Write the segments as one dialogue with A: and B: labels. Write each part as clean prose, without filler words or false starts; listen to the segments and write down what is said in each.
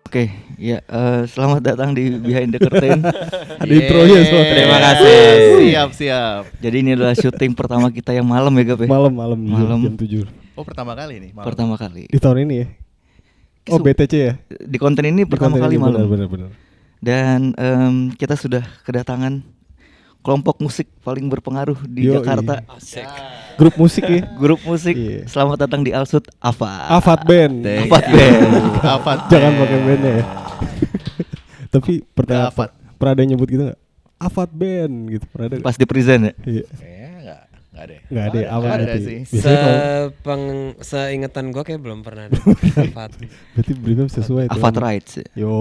A: Oke, ya selamat datang di Behind the Curtain.
B: Ada intronya soalnya.
C: Terima kasih.
D: Siap.
A: Jadi ini adalah syuting pertama kita yang malam ya Gap ya?
B: Malam
A: Malam.
B: jam 7
D: Oh, pertama kali nih malam.
A: Pertama kali.
B: di tahun ini ya. Oh BTC ya.
A: Di konten ini
B: Di
A: pertama
B: konten
A: kali
B: ini,
A: malam.
B: Benar.
A: Dan kita sudah kedatangan kelompok musik paling berpengaruh di
B: Yoi.
A: Jakarta.
C: Asik.
B: Grup musik ya.
A: Grup musik.
B: Iya.
A: Selamat datang di Alsut Afat.
B: Afat Band.
A: Afat Band.
D: Afat.
B: Jangan pakai bandnya ya. Tapi pernah
D: Afat.
B: pernah ada yang nyebut gitu nggak? Afat Band gitu. Pernah ada?
A: Pas di present ya.
B: Iya.
D: Kayaknya enggak ada.
B: Nggak ada. Awal
D: Nggak ada
B: berarti.
D: sih.
B: Biasanya kalau
C: Seingatan gue kayak belum pernah ada. Afat.
B: berarti belum sesuai. tuh.
A: Afat Rights.
B: Yo.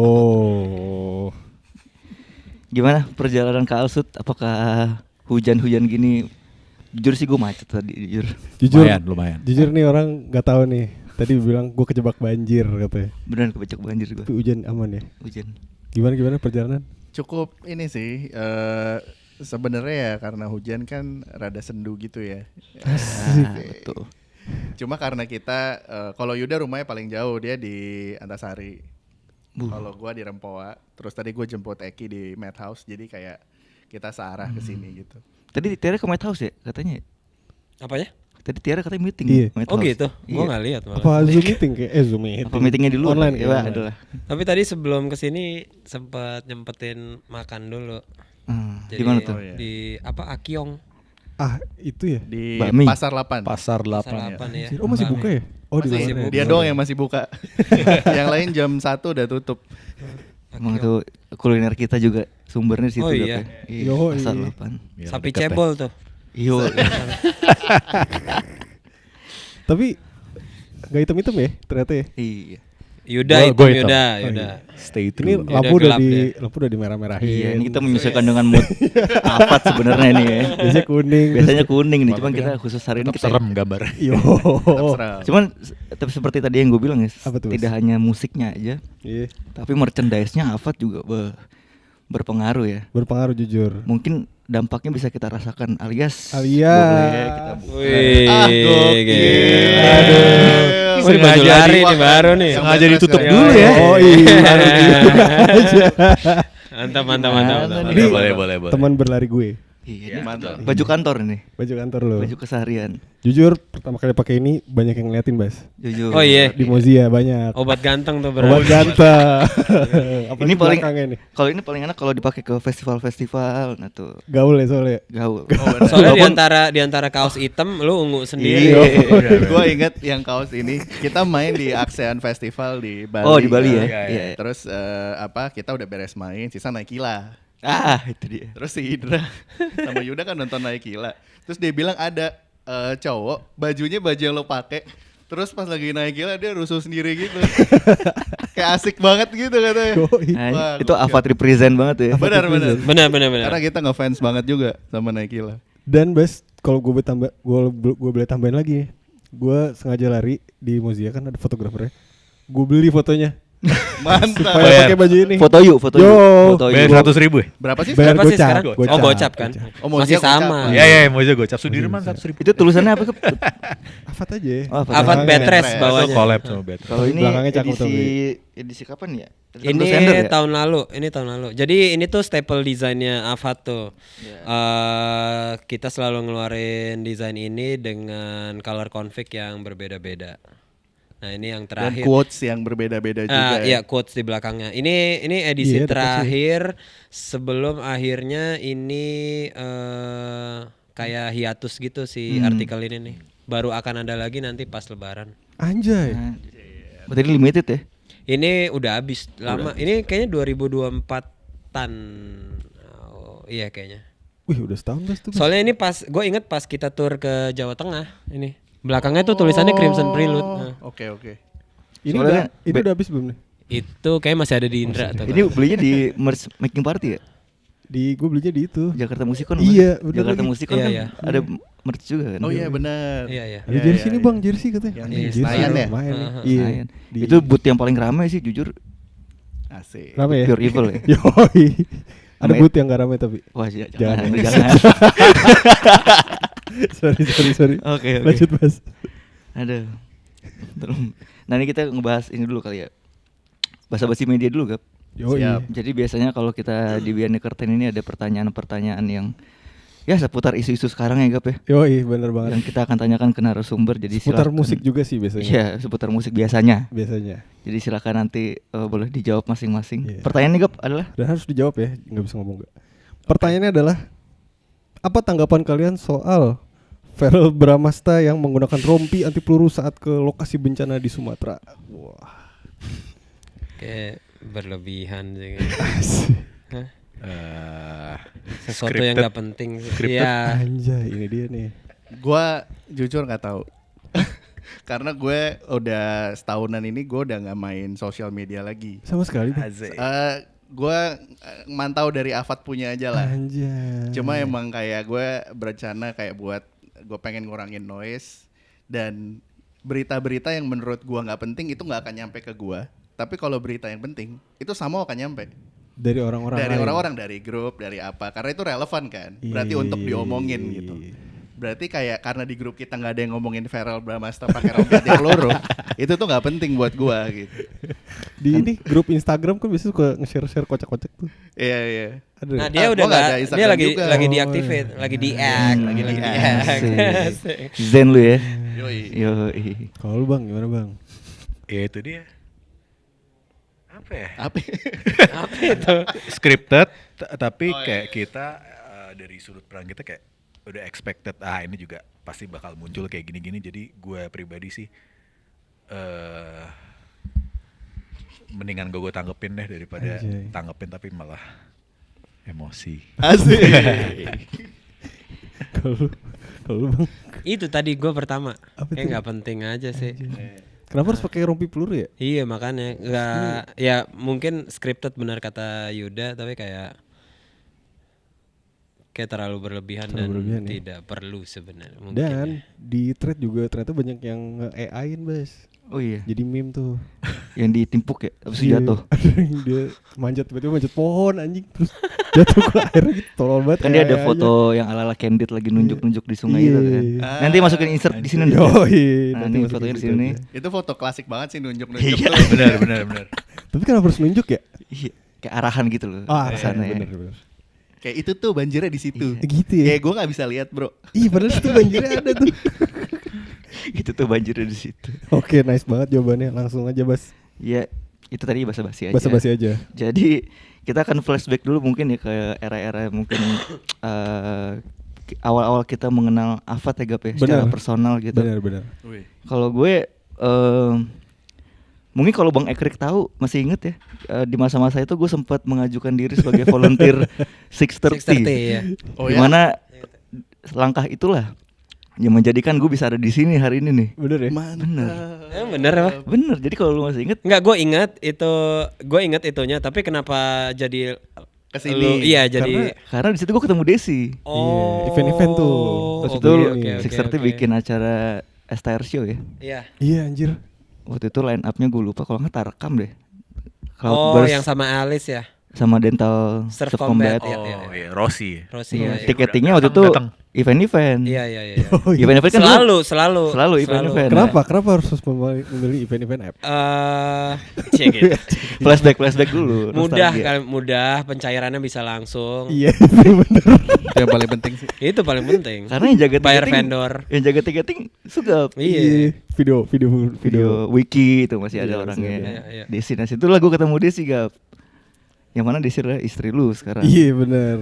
A: Gimana perjalanan ke Alsut? Apakah hujan-hujan gini? Jujur sih gue macet tadi, jujur.
B: Jujur.
D: Lumayan.
B: Jujur nih orang nggak tahu nih. Tadi bilang gue kejebak banjir katanya.
A: Beneran kebacak banjir gue.
B: Tapi hujan aman ya.
A: Hujan.
B: Gimana perjalanan?
D: Cukup ini sih sebenarnya ya karena hujan kan rada sendu gitu ya.
A: Betul.
D: Cuma karena kita kalau Yuda rumahnya paling jauh, dia di Antasari. Kalau gua di Rempoa, terus tadi gue jemput Eki di Madhouse, jadi kayak kita searah ke sini gitu.
A: Tadi Tiara ke Madhouse ya katanya?
C: Apanya?
A: Tadi Tiara katanya meeting.
B: Iya.
A: Madhouse.
C: Oh gitu. Gue
A: Iya.
C: nggak lihat malah.
B: Apa Zoom meeting kayak Zoom meeting?
A: Apa meetingnya di luar?
B: Online
A: ya,
B: kayak
A: adalah.
C: Tapi tadi sebelum kesini sempat nyempetin makan dulu.
A: Di mana tuh?
D: Oh, iya.
C: Di apa Akyong.
B: Ah, itu ya.
D: Di
A: Bakmi.
D: Pasar 8.
C: Pasar 8 ya.
B: Oh masih buka ya? Oh di
D: Masih,
B: mana?
D: dia doang yang masih buka. Yang lain jam 1 udah tutup.
A: Emang tuh kuliner kita juga sumbernya di situ.
C: Oh,
A: Gap,
C: iya.
A: ya?
B: Yo,
A: Pasar
B: iya.
A: 8.
C: Sapi cebol tuh.
A: Iyo.
B: Tapi nggak hitam-hitam ya ternyata ya.
A: Iya.
C: Yuda itu
B: Gua hitam.
C: Yuda.
B: Oh, iya.
E: Stay
B: Ini
E: true.
B: lampu
C: gelap
B: lampu udah dimerah-merahin.
A: Iya, ini kita menyesuaikan dengan mood Afat sebenarnya nih ya.
B: Biasanya kuning.
A: Biasanya kuning nih, cuman kita khusus hari ini
E: Tetap
A: kita
E: serem gambar.
B: Yo.
D: Terserah.
A: Cuman tapi seperti tadi yang gue bilang ya,
B: Apa tuh, Mas?
A: tidak hanya musiknya aja,
B: Iya.
A: tapi merchandise-nya Afat juga berpengaruh ya.
B: Berpengaruh jujur.
A: Mungkin dampaknya bisa kita rasakan alias
B: Alias.
A: boleh kita
C: Wih,
D: gokil.
C: Aduh. Oh, ini baju
E: Sengaja
C: lari
D: di-
C: nih baru nih.
E: Sengaja ditutup
D: Iya,
E: dulu
D: iya.
E: ya.
B: Oh iya. Baru gitu aja.
C: Mantap.
B: Ini
E: Boleh.
B: Teman berlari gue.
A: Iya, ini
D: mantap.
A: baju kantor ini,
B: Baju kantor lo.
A: baju keseharian.
B: Jujur pertama kali pakai ini banyak yang ngeliatin, Bas.
A: Jujur.
C: Oh iya.
B: Di Mozia banyak.
C: Obat ganteng tuh
B: Obat
C: berarti.
B: ganteng. Apa
A: Ini
B: di
A: paling
B: belakangnya nih?
A: kalau ini paling enak kalau dipakai ke festival-festival, nah tuh
B: Gaul ya soalnya.
A: gaul.
C: Soalnya
A: Walaupun-
C: di antara kaos hitam lu ungu sendiri.
D: Iya. Gue inget yang kaos ini kita main di ASEAN Festival di Bali.
A: Oh, di Bali ya.
D: kan.
A: Iya.
D: Terus kita udah beres main, sisa Naikila.
A: Itu dia.
D: Terus si Indra sama Yuda kan nonton Naikila. Terus dia bilang ada cowok bajunya baju yang lo pakai. Terus pas lagi Naikila dia rusuh sendiri gitu. Kayak asik banget gitu katanya.
B: Yoi.
A: Nah,
D: Wah,
A: itu
D: gokil.
A: Afat represent banget ya.
D: Benar.
C: Benar.
D: Karena kita ngefans banget juga sama Naikila.
B: Dan Bas, kalau gue boleh tambahin lagi nih. Gue sengaja lari di Mozia kan ada fotografernya. Gue beli fotonya
D: Mantap.
B: supaya
E: Bayar.
B: pakai baju ini.
A: Foto yuk.
B: Yo.
A: Foto yuk.
E: Bayar 100.000 ya?
D: Berapa sih?
B: Bayar
C: Berapa sih
B: gocap,
C: sekarang?
B: gocap.
C: Oh, gocap kan.
D: Oh, mau
C: Masih
D: dia gocap.
C: sama.
E: Iya, mau juga gocap. Sudirman 100.000.
A: Itu tulisannya apa? Kep?
B: Afat aja ya.
A: Oh, Afat.
C: Afat
B: Belakangnya.
C: Betres
D: Betres.
C: bawahnya.
E: Itu collab sama Better.
A: Kalau ini
B: Belakangnya cakep tuh,
A: edisi kapan ya?
C: Ini
A: Sender ya?
C: tahun lalu. Jadi ini tuh staple desainnya Afat tuh. Kita selalu ngeluarin desain ini dengan color config yang berbeda-beda. Nah ini yang
D: Dan
C: terakhir.
D: quotes yang berbeda-beda juga.
C: Iya quotes di belakangnya. Ini edisi
B: Iya, ada
C: terakhir sebelum akhirnya ini kayak hiatus gitu si artikel ini nih. Baru akan ada lagi nanti pas Lebaran.
B: Anjay.
A: Nah, berarti limited ya?
C: Ini udah habis lama. Ini kayaknya 2024-an. Oh, iya kayaknya.
B: Wih, udah setahun Bas tuh. Bas.
C: Soalnya ini pas gue inget pas kita tur ke Jawa Tengah ini. Belakangnya tuh tulisannya Crimson Prelude. Nah,
D: Oke.
B: Ini
A: Soalnya
B: udah habis belum nih?
C: itu kayak masih ada di Indra tuh.
A: Ini belinya di merch making party ya?
B: Gue belinya di itu.
A: Jakarta Musikon.
B: Iya,
A: Mas.
B: bener
A: Jakarta
B: lagi.
A: Musikon
C: Iya,
A: kan
C: iya.
A: ada merch juga kan?
D: Oh iya benar.
C: Iya.
B: Ada jersey nih Bang, jersey katanya.
D: Yang
C: di
B: Jersey
D: Senayan ya?
B: lumayan nih.
C: Heeh.
B: Iya.
A: Senayan.
B: Di-
A: Itu booth yang paling ramai sih jujur.
D: Asik.
B: Rame ya?
A: Pure Evil ya?
B: Yoi. Ada
A: Sama
B: booth yang gak rame tapi.
A: Wah,
B: Jangan.
A: jangan.
B: Sorry.
A: Oke.
B: Lanjut Mas.
A: Aduh. Nah ini kita ngebahas ini dulu kali ya. Basa-basi media dulu, Gap.
B: Yoi.
D: Siap.
B: Iya.
A: Jadi biasanya kalau kita di Behind the Curtain ini ada pertanyaan-pertanyaan yang ya seputar isu-isu sekarang ya, Gap ya.
B: Yoi, bener banget.
A: Yang kita akan tanyakan ke narasumber. Jadi
B: Seputar
A: silakan.
B: musik juga sih biasanya.
A: Iya, seputar musik biasanya.
B: Biasanya.
A: Jadi silakan nanti boleh dijawab masing-masing.
B: Iya.
A: Pertanyaannya, Gap, adalah
B: Dan harus dijawab ya, nggak bisa ngomong gak. Pertanyaannya adalah, apa tanggapan kalian soal Verrell Bramasta yang menggunakan rompi anti peluru saat ke lokasi bencana di Sumatera? Wah.
C: Kayak berlebihan sih. Hah? Sesuatu
E: Scripted.
C: yang nggak penting sih.
E: Scripted.
C: Iya.
B: Anjay, ini dia nih.
D: Gua jujur nggak tahu. Karena gue udah setahunan ini gue udah nggak main sosial media lagi.
B: Sama sekali. Bang.
D: Gue mantau dari Afat punya aja lah.
B: Anjay.
D: Cuma emang kayak gue berencana kayak buat gue pengen ngurangin noise dan berita-berita yang menurut gue nggak penting itu nggak akan nyampe ke gue. Tapi kalau berita yang penting itu sama akan nyampe
B: dari orang-orang
D: dari
B: lain.
D: orang-orang, dari grup, dari apa, karena itu relevan kan. Berarti untuk diomongin gitu. Berarti kayak karena di grup kita nggak ada yang ngomongin Verrell Bramasta pakai rompi anti peluru, itu tuh nggak penting buat gue gitu.
B: Di ini grup Instagram kan biasanya suka nge-share kocak-kocak tuh.
D: Iya.
B: Ada.
C: Nah dia
D: Ah,
C: udah
D: gua nggak ada
C: nggak, dia
D: Instagram
C: lagi
D: juga.
C: lagi
B: Oh,
C: deactivate,
B: iya.
C: lagi di-hack, lagi di-hack.
A: Asik. Zen lu ya.
D: Yoi.
A: Yoi.
B: Kalau lu Bang, gimana Bang?
E: Ya itu dia. Apa ya?
D: Apa?
C: Apa itu?
E: Scripted, tapi
D: Oh, iya,
E: kayak
D: iya.
E: kita dari sudut pandang kita kayak udah expected. Ini juga pasti bakal muncul kayak gini-gini. Jadi gue pribadi sih mendingan gue tanggepin deh daripada
B: Anjay.
E: tanggepin tapi malah emosi.
D: Asik.
B: Kalau lu Bang,
C: Itu tadi gue pertama.
B: Apa
C: Kayak
B: tuh?
C: nggak penting aja sih.
B: kenapa harus pakai rompi peluru ya?
C: Iya makanya nggak, ya mungkin scripted benar kata Yuda, tapi kayak terlalu berlebihan
B: Terlalu
C: dan
B: berlebihan, ya.
C: tidak perlu sebenarnya. Mungkin
B: Dan
C: ya.
B: di thread juga ternyata banyak yang nge-AI-in Bas.
A: Oh iya,
B: Jadi meme tuh.
A: yang ditimpuk ya, habis itu
B: Iya,
A: jatuh.
B: ada yang dia manjat, tiba-tiba manjat pohon anjing terus jatuh ke air gitu. Tolol banget.
A: Kan dia ada
B: AI-nya.
A: foto yang ala-ala candid lagi nunjuk-nunjuk di sungai
B: Iya.
A: gitu kan. Nanti masukin insert di sini.
B: Yoi,
A: Nah,
B: nanti
A: ini
B: masukin
A: fotonya di
B: gitu
A: sini.
B: aja.
D: Itu foto klasik banget sih nunjuk-nunjuk
A: Iya.
D: tuh.
E: benar.
B: Tapi kenapa harus nunjuk ya?
A: Iya, kayak arahan gitu loh.
B: Ah,
A: ke sana ya.
B: bener.
D: Kayak itu tuh banjirnya di situ.
B: Gitu ya.
D: Kayak gue nggak bisa lihat bro.
B: Ih, padahal itu banjirnya ada tuh.
A: Itu tuh banjirnya di situ.
B: Oke, nice banget jawabannya. Langsung aja, Bas.
A: Ya, itu tadi basa-basi aja.
B: Basa-basi aja.
A: Jadi kita akan flashback dulu mungkin ya ke era-era mungkin awal-awal kita mengenal Afat ya Gap ya, secara
B: Benar.
A: personal gitu.
B: Benar.
A: Kalau gue mungkin kalau Bang Ekrik tahu masih inget ya, di masa-masa itu gue sempat mengajukan diri sebagai volunteer 630.
C: 630 ya.
D: Oh ya?
A: Dimana langkah itulah yang menjadikan gue bisa ada di sini hari ini nih.
B: Bener ya?
A: Bener.
C: Bener apa?
A: Bener. Jadi kalau lu masih inget,
C: Enggak, gue ingat itunya, tapi kenapa jadi
D: Kesini.
C: lu- iya jadi
A: karena di situ gue ketemu Desi.
C: oh
B: event-event tuh.
A: Terus
B: Oke,
A: itu
B: oke,
A: 630 bikin acara STR show ya.
C: Iya.
B: Iya, anjir.
A: Waktu itu line up-nya gue lupa, kalau nggak Tarkam deh.
C: Oh,
A: Cloudburst
C: yang sama Alice ya.
A: sama Dental
C: Surf
A: Surf
C: Combat,
A: Combat.
C: iya.
E: Oh iya, Rossi.
C: Rossi ya.
A: Iya, Tiketingnya waktu itu
E: Datang.
A: event-event.
C: Iya.
B: Oh, iya.
A: Event-event kan
C: Selalu
A: Selalu event-event.
B: Kenapa harus memilih event-event app?
C: Cie gitu.
A: flashback dulu.
C: Mudah
A: nostalgia.
C: kan, mudah, pencairannya bisa langsung.
B: Iya, bener.
D: Itu yang paling penting sih.
C: Itu paling penting.
A: Karena yang jaga
C: Bayar
A: tiketing,
C: vendor.
A: yang jaga tiketing Sugap.
C: Iya.
B: Video.
A: Wiki itu masih
B: Iya,
A: ada
B: masih
A: orangnya.
C: ada. Iya.
A: Desi, nah situlah gue ketemu Desi Gap. Yang mana Desi adalah istri lu sekarang.
B: Iya, bener.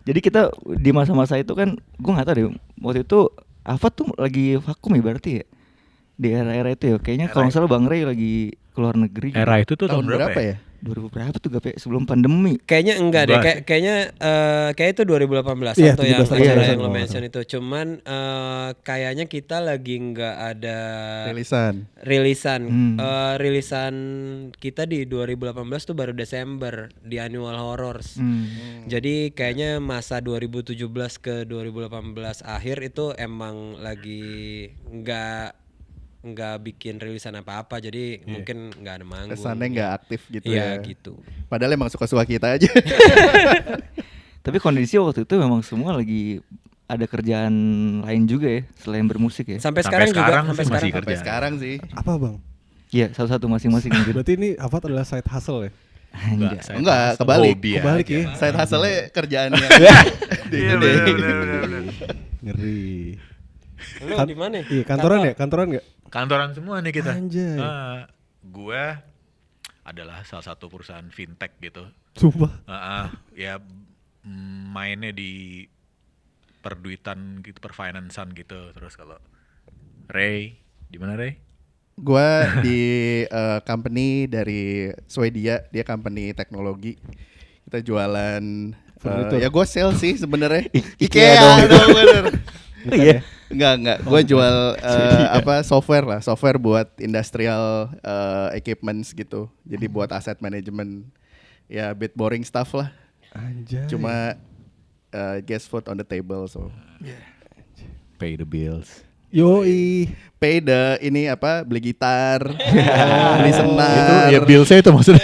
A: Jadi kita di masa-masa itu kan, gue nggak tahu deh. Waktu itu Afat tuh lagi vakum ya berarti ya. Di era-era itu ya. Kayaknya kalau nggak salah Bang Ray lagi keluar negeri.
E: Era itu tuh
D: Tahun berapa ya?
A: 2000 berapa tuh Gap ya? Sebelum pandemi.
C: Kayaknya enggak deh,
E: Enggak.
C: kayak itu 2018
B: Iya,
C: atau yang
B: 17,
C: acara
A: iya,
C: yang lo
B: iya.
C: mention itu. Cuman kayaknya kita lagi enggak ada
D: Rilisan.
C: rilisan.
A: Hmm.
C: Rilisan kita di 2018 tuh baru Desember di Annual Horrors. Jadi kayaknya masa 2017 ke 2018 akhir itu emang lagi nggak bikin rilisan apa-apa, jadi mungkin nggak ada manggung.
D: Kesannya nggak aktif gitu
C: Iya
D: ya.
C: gitu.
D: Padahal emang suka-suka kita aja.
A: Tapi kondisi waktu itu memang semua lagi ada kerjaan lain juga ya selain bermusik ya.
C: Sampai
E: Sampai
C: sekarang juga,
E: sekarang
C: sampai
E: sih
C: sekarang.
E: masih
D: Sampai sekarang sih.
B: Apa bang?
A: Iya, satu-satu masing-masing mungkin.
B: Berarti ini Afat adalah side hustle ya?
A: Anjay.
E: saya
D: Enggak,
E: hustle,
D: kebalik.
E: hobi
B: Kebalik
E: aja.
B: ya?
D: Side hustle-nya kerjaannya.
E: Iya benar.
B: Ngeri.
C: Lu di mana?
B: Iya kantoran ya? Kantoran nggak?
E: Kantoran semua nih kita.
B: Anjay.
E: Gue adalah salah satu perusahaan fintech gitu.
B: Sumpah.
E: Ya mainnya di perduitan gitu, perfinansan gitu. Terus kalau Ray, di mana Ray?
D: Gua di company dari Swedia, dia company teknologi. Kita jualan
B: Furnitur.
D: ya gue sales sih sebenarnya.
A: IKEA
D: IKEA dong bener.
A: Iya.
D: Enggak. Gue jual software lah, software buat industrial equipments gitu. Jadi buat asset management. Ya bit boring stuff lah.
B: Anjay.
D: Cuma guess food on the table so.
E: Pay the bills.
B: Yoi.
D: Pay the ini apa beli gitar, beli senar.
E: Ya billsnya itu maksudnya.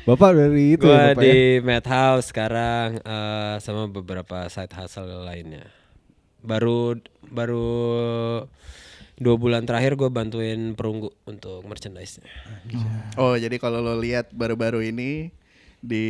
B: Bapak dari itu
C: Gue
B: ya Bapak
C: di
B: ya?
C: Madhouse sekarang sama beberapa side hustle lainnya. Baru 2 bulan terakhir gue bantuin Perunggu untuk merchandise-nya.
D: Oh jadi kalau lo lihat baru-baru ini di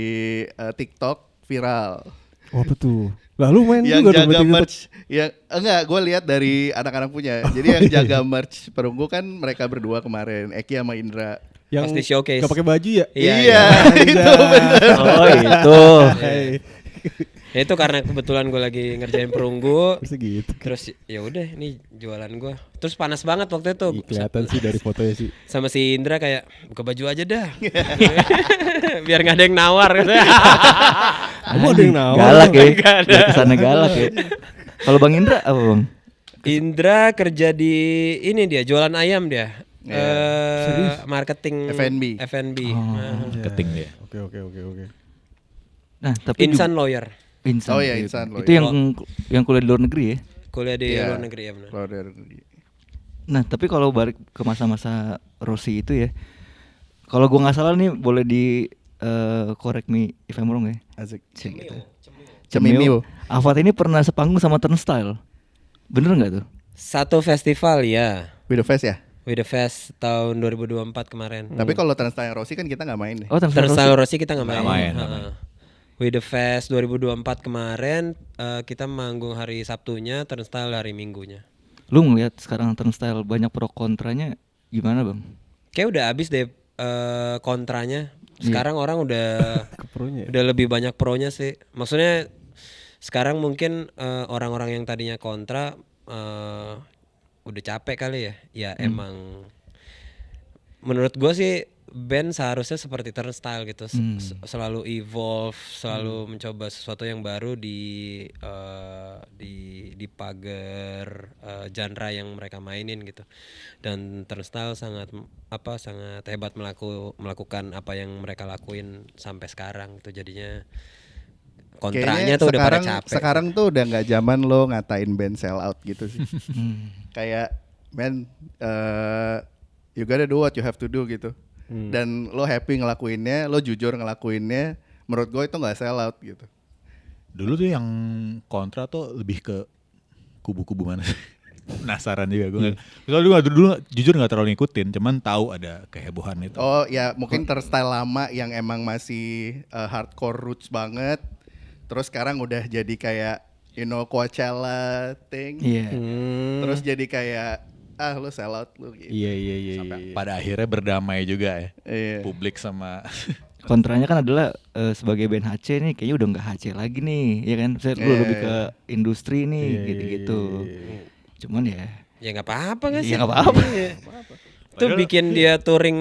D: TikTok viral.
B: Oh apa tuh? Lalu main
D: Yang
B: juga dong
D: jaga
B: berarti gitu.
D: merch, yang enggak, gue lihat dari anak-anak punya. Jadi yang jaga merch Perunggu kan mereka berdua kemarin, Eki sama Indra.
B: Yang
C: Pas di showcase.
B: gak pakai baju ya?
C: Iya.
D: Itu bener.
A: Oh, itu.
B: Hai.
C: Ya, itu karena kebetulan gue lagi ngerjain Perunggu.
B: Bisa gitu.
C: Terus ya udah ini jualan gue. Terus panas banget waktu itu.
B: Ih, kelihatan sih dari fotonya sih.
C: Sama si Indra kayak buka baju aja dah. Biar nggak ada yang nawar.
B: Kamu ada yang nawar?
A: Galak ya.
C: Nggak ada.
A: Udah kesana galak ya. Kalau Bang Indra apa Bang?
C: Indra kerja di ini dia jualan ayam dia. Marketing
D: F&B.
E: Keting dia.
B: Oke.
A: Nah, tapi
C: Insan lawyer.
A: Insan.
D: Oh iya,
A: gitu.
D: Insan
A: Itu yang kuliah di luar negeri ya.
C: Kuliah di
D: Iya.
C: luar negeri ya benar.
D: Keluar dari negeri.
A: Nah, tapi kalau balik ke masa-masa Rossi itu ya. Kalau gua nggak salah nih boleh di correct me if I'm wrong ya.
D: Asik.
A: Cemil.
D: Cemil.
A: Afat ini pernah sepanggung sama Turnstile. Bener nggak tuh?
C: Satu festival ya.
D: With the Fest ya.
C: With the Fest tahun 2024 kemarin.
D: Tapi kalau Turnstile Rossi kan kita nggak main nih.
A: Oh, Turnstile
C: Turnstile
A: Rossi.
C: Rossi kita nggak main.
E: Nggak main,
C: Heeh.
E: nggak main.
C: With the Fest 2024 kemarin kita manggung hari Sabtunya, Turnstile hari Minggunya.
A: Lu ngeliat sekarang Turnstile banyak pro kontranya gimana Bang?
C: Kayak udah habis deh kontranya. Sekarang orang udah
B: Kepronya.
C: udah lebih banyak pronya sih. Maksudnya sekarang mungkin orang-orang yang tadinya kontra udah capek kali ya. Ya emang menurut gue sih band seharusnya seperti Turnstile gitu, selalu evolve, selalu mencoba sesuatu yang baru di pagar genre yang mereka mainin gitu. Dan Turnstile sangat hebat melakukan apa yang mereka lakuin sampai sekarang gitu. Jadinya kontranya tuh udah pada capek.
D: Sekarang tuh udah nggak zaman lo ngatain band sell out gitu sih. Kayak man, you gotta do what you have to do gitu. Dan lo happy ngelakuinnya, lo jujur ngelakuinnya. Menurut gue itu nggak sell out gitu.
E: Dulu tuh yang kontra tuh lebih ke kubu-kubu mana sih? Penasaran juga gue. Soalnya dulu jujur nggak terlalu ngikutin, cuman tahu ada kehebohan itu.
D: Oh ya mungkin Turnstile lama yang emang masih hardcore roots banget. Terus sekarang udah jadi kayak Coachella thing.
A: Iya.
D: Terus jadi kayak lo sell out lo gitu.
B: Iya.
E: Sampai pada akhirnya berdamai juga ya.
D: Iya.
E: Publik sama
A: Kontranya kan adalah sebagai band HC nih kayaknya udah nggak HC lagi nih, ya kan? Saya
D: Iya,
A: lebih
D: iya,
A: ke industri nih,
B: Iya,
A: gitu-gitu. Cuman ya,
C: Ya nggak apa-apa nggak sih?
A: ya nggak apa-apa.
C: Iya. Itu bikin dia touring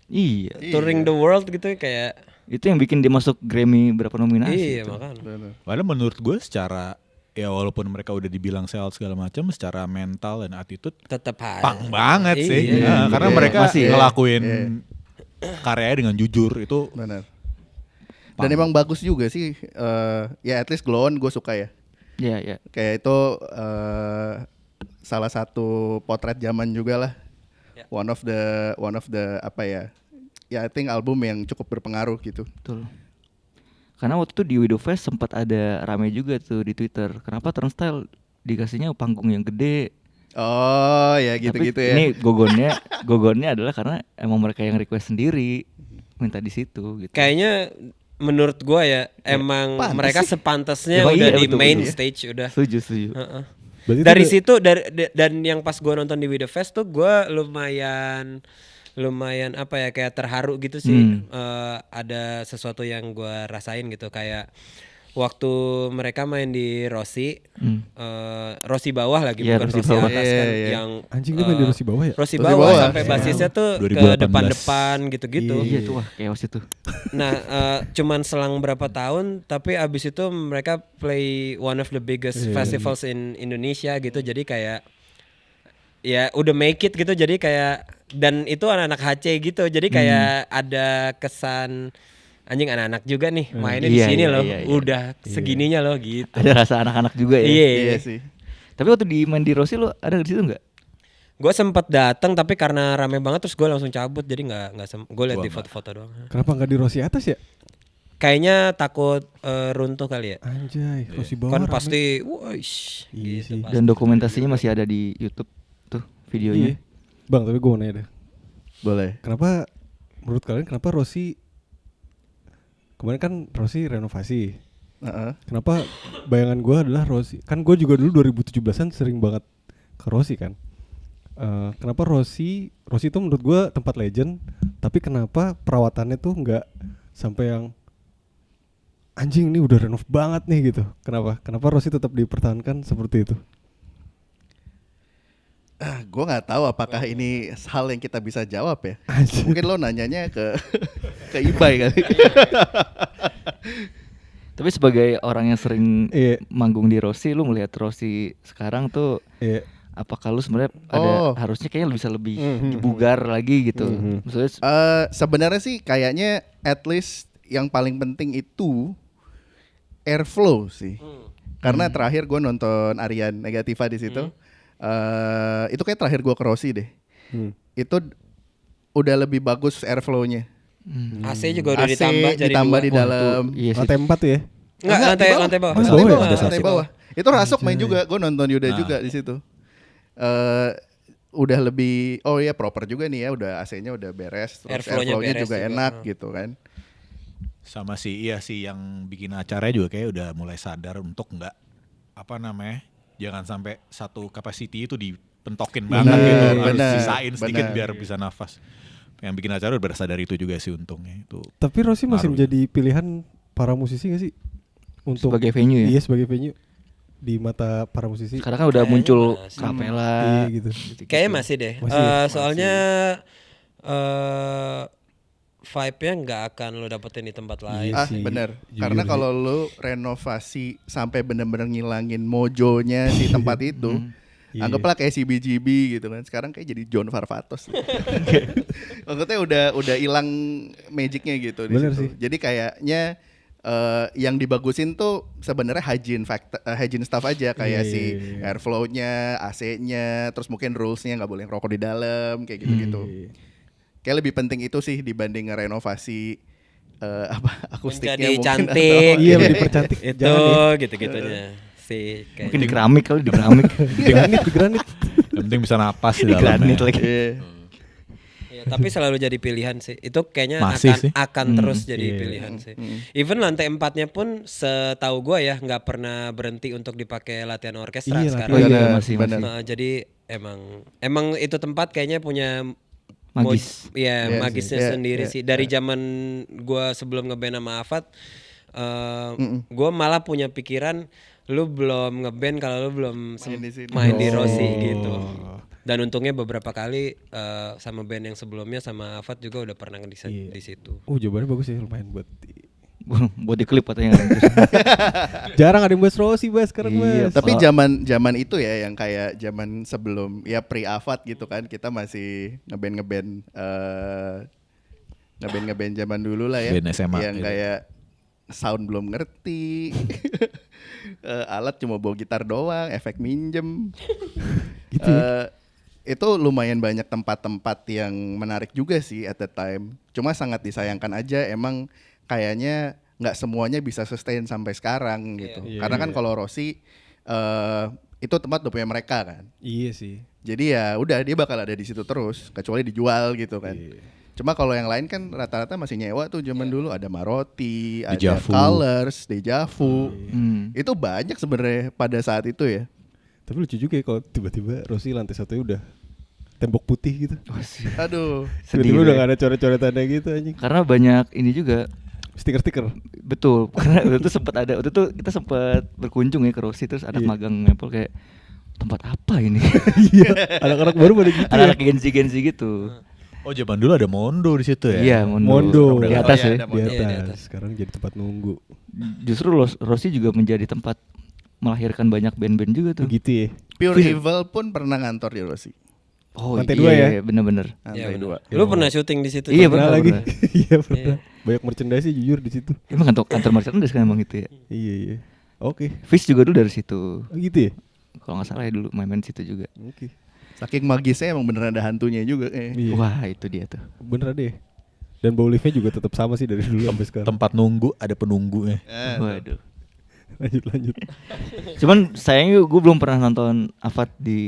A: Iya.
C: touring the world gitu kayak.
A: Itu yang bikin dia masuk Grammy berapa nominasi.
C: Iya
A: itu.
C: makanya.
E: padahal menurut gue secara ya walaupun mereka udah dibilang sell segala macam, secara mental dan attitude
C: Tetap aja.
E: punk banget sih.
C: Iya.
E: Nah, karena
D: Iya,
E: mereka
A: masih ya.
E: ngelakuin karyanya dengan jujur itu.
D: Benar. Dan emang bagus juga sih. Ya at least Glow On gue suka ya.
A: Iya, iya.
D: Kayak itu salah satu potret zaman juga lah.
C: Ya.
D: One of the apa ya? Ya I think album yang cukup berpengaruh gitu.
A: Betul. Karena waktu itu di Widow Fest sempat ada rame juga tuh di Twitter. Kenapa Turnstile dikasihnya panggung yang gede?
D: Oh ya gitu-gitu
A: Tapi
D: ya.
A: ini gogonnya adalah karena emang mereka yang request sendiri minta di situ gitu.
C: Kayaknya menurut gua ya emang
D: pantas
C: mereka
D: sih.
C: sepantasnya
A: Emang
C: udah
A: iya,
C: di
A: betul,
C: main
A: betul.
C: stage udah.
A: Setuju.
C: Heeh.
B: Berarti
C: Dari
B: itu
C: situ dan yang pas gua nonton di Widow Fest tuh gua lumayan apa ya kayak terharu gitu sih. Ada sesuatu yang gua rasain gitu kayak waktu mereka main di Rossi Rossi bawah lagi
A: Iya,
C: bukan
A: Rossi
C: Rossi
A: bawah.
C: atas
D: Iya,
C: kan
D: iya.
C: yang
B: anjing dia main di Rossi bawah ya?
C: Rossi
D: Rossi
C: bawah
D: bawah.
C: sampai
D: Iya.
C: basisnya tuh ke
E: 2018.
C: depan-depan gitu-gitu.
A: Iya tuh wah chaos itu.
C: Nah, cuman selang berapa tahun, tapi abis itu mereka play one of the biggest festivals in Indonesia gitu. Jadi kayak ya udah make it gitu. Jadi kayak dan itu anak-anak HC gitu. Jadi kayak ada kesan anjing anak-anak juga nih mainnya di
A: Iya,
C: sini
A: iya,
C: loh.
A: iya, iya.
C: Udah segininya loh gitu.
A: Ada rasa anak-anak juga ya.
C: Iya.
D: Iya sih.
A: Tapi waktu di main di Rossi lo ada di situ nggak?
C: Gue sempet datang tapi karena rame banget terus gue langsung cabut jadi nggak gue liat
E: Gua
C: di
E: nggak.
C: foto-foto doang.
B: Kenapa nggak di Rossi atas ya?
C: Kayaknya takut runtuh kali ya.
B: Anjay, Rossi bawah
C: Kan
B: rame.
C: pasti, wush,
B: Iya
C: gitu
B: sih.
C: pasti.
A: Dan dokumentasinya masih ada di YouTube tuh videonya.
B: Iya. Bang, tapi gue mau nanya deh.
D: Boleh.
B: Kenapa menurut kalian kenapa Rossi kemarin kan Rossi renovasi?
D: Heeh.
B: Kenapa bayangan gue adalah Rossi? Kan gue juga dulu 2017-an sering banget ke Rossi kan. Kenapa Rossi itu menurut gue tempat legend, tapi kenapa perawatannya tuh nggak sampai yang anjing ini udah renov banget nih gitu? Kenapa Rossi tetap dipertahankan seperti itu?
D: Gue nggak tahu apakah ini hal yang kita bisa jawab ya.
B: Anjing.
D: Mungkin lo nanyanya ke ke Ibai kali.
A: Tapi sebagai orang yang sering
B: Iya.
A: manggung di Rossi, lu melihat Rossi sekarang tuh
B: Iya.
A: apakah lu sebenarnya
D: Oh.
A: ada harusnya kayaknya bisa lebih dibugar lagi gitu. Maksudnya
D: Sebenarnya sih kayaknya at least yang paling penting itu airflow sih. Karena terakhir gue nonton Aryan Negativa di situ. Itu kayak terakhir gue ke Rossi deh. Itu udah lebih bagus airflow-nya.
C: AC juga udah
D: AC
C: ditambah jadi
D: ditambah
C: 2.
D: di dalam.
A: iya sih.
B: Lantai 4 ya?
C: Enggak,
D: Enggak, di
C: lantai bawah.
B: Lantai
D: Lantai
B: bawah
D: bawah,
B: ya?
D: lantai bawah. Itu Rasok main juga. Gue nonton Yuda juga di situ. Udah lebih proper juga nih ya, udah AC-nya udah beres, terus
C: Airflow-nya
D: airflow-nya
C: beres
D: juga
C: juga.
D: enak gitu kan.
E: Sama sih yang bikin acaranya juga kayak udah mulai sadar untuk nggak jangan sampai satu capacity itu dipentokin banget gitu, harus
D: benar,
E: sisain sedikit
D: benar.
E: biar bisa nafas. Yang bikin acara udah bersadar itu juga sih untungnya itu.
B: Tapi Rossi masih
E: Ngaruh.
B: menjadi pilihan para musisi gak sih? Untuk
A: Sebagai venue ya?
B: Iya, sebagai venue di mata para musisi.
A: Sekarang kan udah
C: Kayaknya
A: muncul
C: masih.
A: kapela.
B: Iya gitu.
C: Kayaknya masih deh.
B: Masih ya?
C: Soalnya vibe-nya nggak akan lo dapetin di tempat lain.
B: Iya sih.
D: Bener.
B: Jujur
D: Karena
B: sih.
D: kalau lu renovasi sampai bener-bener ngilangin mojonya si tempat itu,
B: Iya.
D: anggaplah kayak si BGB gitu kan. Sekarang kayak jadi John Varvatos. Maksudnya udah hilang magicnya gitu di
B: Bener
D: situ.
B: sih.
D: Jadi kayaknya yang dibagusin tuh sebenarnya hygiene stuff aja kayak
B: Iya,
D: si
B: iya, iya.
D: airflow-nya, AC-nya, terus mungkin rules-nya nggak boleh ngerokok di dalam kayak gitu-gitu.
B: Iya.
D: Kayak lebih penting itu sih dibanding ngerenovasi akustiknya
C: Menjadi
D: mungkin
C: cantik.
B: Iya, dipercantik.
C: Itu
B: Jangan ya.
C: gitu-gitunya sih. Kayak
A: Mungkin di keramik kali di keramik.
B: Di granit.
E: Yang penting bisa napas
A: Di
E: di
A: granit
E: dalamnya.
A: lagi.
D: Iya.
C: Ya, tapi selalu jadi pilihan sih. Itu kayaknya
E: Masih sih.
C: akan terus jadi
B: Iya.
C: pilihan sih. Even lantai 4-nya pun setahu gua ya nggak pernah berhenti untuk dipakai latihan orkestra
B: Iya,
C: sekarang.
A: Oh iya
D: Benar,
A: masih
D: benar.
A: masih.
C: Jadi emang itu tempat kayaknya punya
A: Magis.
C: Iya,
D: Iya
C: magisnya
D: sih. Iya,
C: sendiri
D: iya,
C: sih. Dari zaman gua sebelum ngeband sama Afat, gua malah punya pikiran lu belum ngeband kalau lu belum
D: Main di sini.
C: main di
B: Oh.
C: Rossi gitu. Dan untungnya beberapa kali sama band yang sebelumnya sama Afat juga udah pernah ngedesain
B: Iya.
C: di situ.
B: Jawabannya bagus ya, lumayan buat
A: Buat di klip katanya.
B: jarang ada yang bahas Rossi bahas sekarang
A: Iya,
B: mas.
D: Tapi zaman itu ya yang kayak zaman sebelum ya pre-Avat gitu kan, kita masih ngeband zaman dulu lah ya.
E: Band SMA
D: yang
E: gitu.
D: kayak sound belum ngerti. Alat cuma bawa gitar doang, efek minjem.
B: Gitu ya?
D: Itu lumayan banyak tempat-tempat yang menarik juga sih at the time. Cuma sangat disayangkan aja emang kayaknya nggak semuanya bisa sustain sampai sekarang gitu.
B: Iya.
D: Karena kan
B: Iya.
D: kalau Rossi itu tempat udah punya mereka kan.
B: Iya sih.
D: Jadi ya udah dia bakal ada di situ terus kecuali dijual gitu kan.
B: Iya.
D: Cuma kalau yang lain kan rata-rata masih nyewa tuh zaman dulu ada Marotti, ada
E: Deja Vu.
D: Colors, Deja Vu.
A: Hmm.
D: Itu banyak sebenarnya pada saat itu ya.
B: Tapi lucu juga ya kalau tiba-tiba Rossi lantai satunya udah tembok putih gitu.
D: Aduh.
B: Tiba-tiba
A: Sedih
B: udah
A: ya.
B: gak ada coret-coretannya gitu anjing.
A: Karena banyak ini juga.
B: Stiker-stiker.
A: Betul, karena waktu itu kita sempat berkunjung ya ke Rossi, terus anak
B: Iya.
A: magang ngepel kayak tempat apa ini?
B: Iya, anak-anak baru pada gitu ya.
A: Anak-anak gensi gitu.
E: Oh zaman dulu ada Mondo di situ ya.
A: Iya,
B: Mondo.
A: di
D: Oh,
A: atas
D: iya,
A: ya.
D: ada
B: Di
D: Mondo.
C: Iya, di
B: atas.
C: atas.
B: Sekarang jadi tempat nunggu.
A: Justru Rossi juga menjadi tempat melahirkan banyak band-band juga tuh.
B: Begitu ya.
D: Pure Evil pun pernah ngantor di Rossi.
A: Oh
B: Lantai
A: iya,
B: 2 ya?
A: iya, bener-bener.
C: Iya,
D: Lantai 2.
C: benar. Lu pernah syuting di situ?
A: Iya,
C: juga?
A: pernah,
B: lagi.
A: pernah.
B: Iya pernah. Banyak merchandise jujur di situ.
A: Emang kantor merchandise kan emang itu ya.
B: Iya iya. Oke.
A: Fish juga dulu dari situ.
B: Oh, gitu ya.
A: Kalau nggak salah ya dulu main-main situ juga.
B: Oke.
D: Saking magisnya emang beneran ada hantunya juga.
B: Iya.
A: Wah itu dia tuh.
B: Bener ada ya. Dan bau liftnya juga tetap sama sih dari dulu sampai sekarang.
E: Tempat nunggu ada penunggunya.
A: Waduh.
B: Lanjut.
A: Cuman sayangnya gue belum pernah nonton Avad di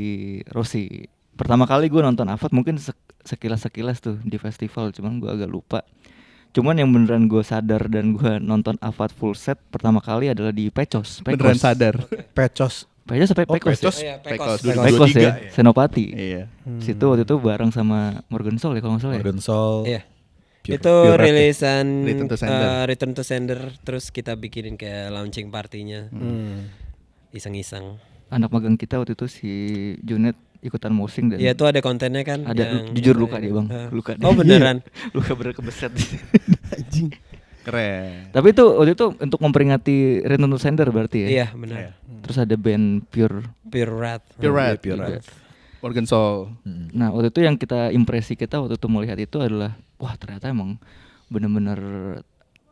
A: Rossi. Pertama kali gue nonton Avad mungkin sekilas tuh di festival, cuman gue agak lupa. Cuman yang beneran gue sadar dan gue nonton Avad full set pertama kali adalah di Pecos.
D: Beneran sadar.
E: Pecos.
A: Pecos sampai
E: Oh,
A: Pecos.
E: Pecos.
C: Oh, iya,
D: Pecos.
C: Pecos.
A: Pecos
E: 2023
A: ya,
E: ya?
A: Senopati.
D: Iya.
A: Situ waktu itu bareng sama Morgan Soul ya kalau nggak salah ya.
E: Morgan Soul.
C: Iya.
E: Pure-
C: Itu
E: Pure Red ya?
C: rilisan
D: Return to Sender.
C: Return to Sender, terus kita bikinin kayak launching partinya. Iseng-iseng.
A: Anak magang kita waktu itu si Junet ikutan mosing dan
C: Iya tuh ada kontennya kan.
A: ada
C: yang-
A: jujur luka dia bang, luka dia.
C: Oh beneran.
A: Luka bener kebeset.
B: Anjing.
D: Keren.
A: Tapi itu waktu itu untuk memperingati Return to Sender berarti ya.
C: Iya benar.
A: Terus ada band Pure.
C: Pure Rat.
D: Pure Red.
E: Pure
A: juga.
E: Red.
D: Morgan Soul.
A: Nah waktu itu yang impresi kita waktu itu melihat itu adalah wah ternyata emang bener-bener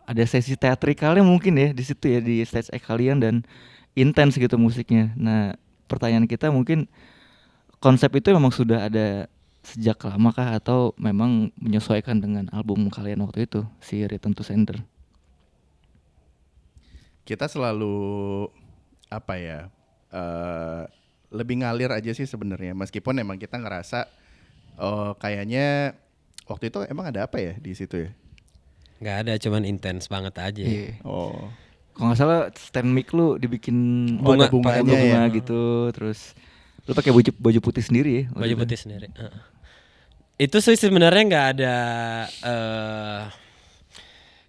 A: ada sesi teatrikalnya mungkin ya di situ ya di stage act kalian dan intens gitu musiknya. Nah pertanyaan kita mungkin konsep itu memang sudah ada sejak lama kah atau memang menyesuaikan dengan album kalian waktu itu si Return to Sender?
D: Kita selalu apa ya? Lebih ngalir aja sih sebenarnya. Meskipun emang kita ngerasa kayaknya waktu itu emang ada apa ya di situ ya?
C: Nggak ada, cuman intens banget aja.
A: Iya.
D: Oh.
A: Kalau nggak salah stand mic lu dibikin
D: Bunga,
A: pakai
D: bunganya
A: bunga
D: ya.
A: gitu, terus lu pakai baju putih sendiri ya? waktu
C: Baju
A: itu?
C: putih sendiri. Itu sih sebenarnya nggak ada.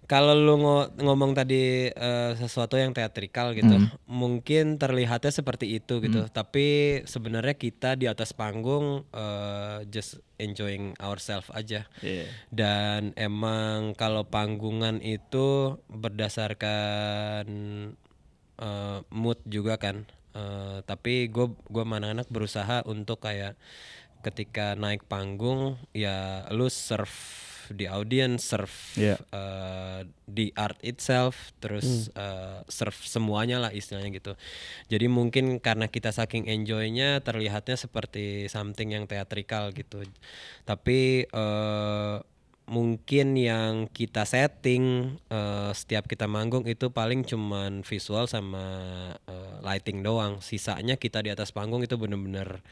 C: Kalau lu ngomong tadi sesuatu yang teatrikal gitu, mungkin terlihatnya seperti itu gitu. Tapi sebenarnya kita di atas panggung just enjoying ourselves aja.
D: Iya.
C: Dan emang kalau panggungan itu berdasarkan mood juga kan. Tapi gue anak-anak berusaha untuk kayak ketika naik panggung ya lu serve di audience, serve
D: Iya.
C: di art itself, terus serve semuanya lah istilahnya gitu. Jadi mungkin karena kita saking enjoynya terlihatnya seperti something yang teatrikal gitu. Tapi mungkin yang kita setting setiap kita manggung itu paling cuman visual sama lighting doang. Sisanya kita di atas panggung itu bener-bener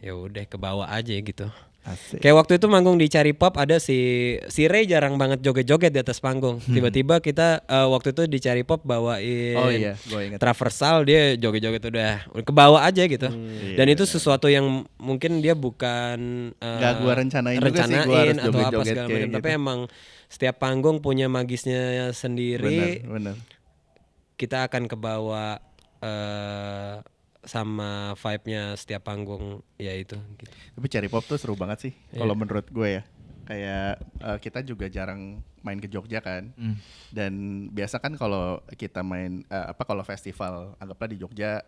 C: ya udah ke bawah aja gitu.
D: Asik.
C: Kayak waktu itu manggung di Cari Pop ada si Ray jarang banget joget-joget di atas panggung. Tiba-tiba kita waktu itu di Cari Pop bawain
D: Oh iya, gue ingat.
C: Traversal, dia joget-joget udah ke bawah aja gitu. Dan
D: Iya,
C: itu sesuatu yang mungkin dia bukan
D: Nggak gua rencanain juga sih, gua harus
C: atau apa
D: joget-joget
C: segala
D: kayak
C: macam. Tapi
D: gitu.
C: emang setiap panggung punya magisnya sendiri.
D: Bener.
C: Kita akan kebawa sama vibe-nya setiap panggung ya itu gitu.
D: Tapi Cherry Pop tuh seru banget sih
C: Iya.
D: kalau menurut gue ya. Kayak kita juga jarang main ke Jogja kan. Dan biasa kan kalau kita main kalau festival anggaplah di Jogja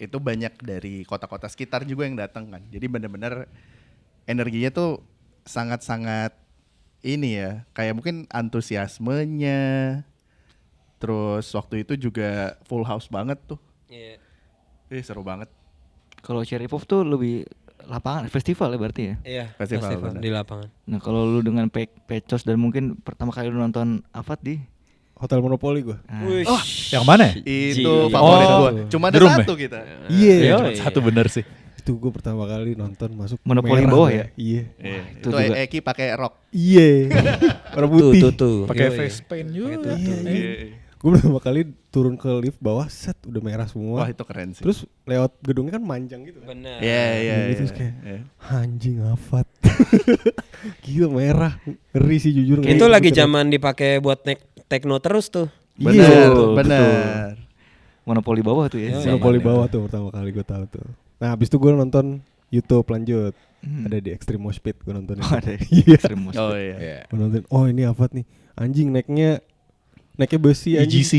D: itu banyak dari kota-kota sekitar juga yang datang kan. Jadi bener-bener energinya tuh sangat-sangat ini ya, kayak mungkin antusiasmenya. Terus waktu itu juga full house banget tuh.
C: Iya.
D: Seru banget.
A: Kalau Cherry Pop tuh lebih lapangan festival ya berarti ya.
C: Iya,
D: Festival,
C: festival
D: benar.
C: di lapangan.
A: Nah kalau lu dengan Pecos dan mungkin pertama kali lu nonton Avad di
B: Hotel Monopoly gue.
C: Wih,
E: Yang mana ya?
D: Itu
C: Gila.
D: favorit
E: Oh,
D: gua. Cuma ada
E: The Room
D: satu kita.
B: Iya.
C: Iya.
E: Cuma satu bener sih.
B: Itu gue pertama kali nonton masuk
A: Monopoli
B: merah
A: bawah
B: gue.
A: ya?
B: Iya.
A: itu
D: Itu
A: juga.
D: Eki pakai rok.
B: Iya. Warna putih.
C: tuh.
E: Pakai
C: Yoi.
E: face paint juga.
B: Gue pertama kali turun ke lift bawah, set udah merah semua.
D: Wah, itu keren sih.
B: Terus lewat gedungnya kan manjang gitu kan.
C: Benar.
D: Iya, iya,
B: Gitu,
D: iya.
B: terus kayak,
D: Iya.
B: anjing Afat. Gila merah. Ngeri sih jujur. ngeri.
C: Itu lagi
B: Gitu.
C: zaman dipakai buat techno terus tuh.
B: Iya.
D: Benar,
A: Betul.
D: benar.
A: Monopoli bawah tuh ya.
B: Monopoli
C: Zaman
B: bawah tuh pertama kali gue tahu tuh. Nah habis itu gue nonton YouTube lanjut.
A: Hmm.
B: Ada di Extreme Mosh Pit gue nonton.
A: Oh, ada
B: Iya.
A: Extreme Mosh
D: Oh
A: Pit.
D: iya.
E: Iya.
B: Gue nonton. Oh ini Afat nih. Anjing naiknya besi anjing.
E: EGC.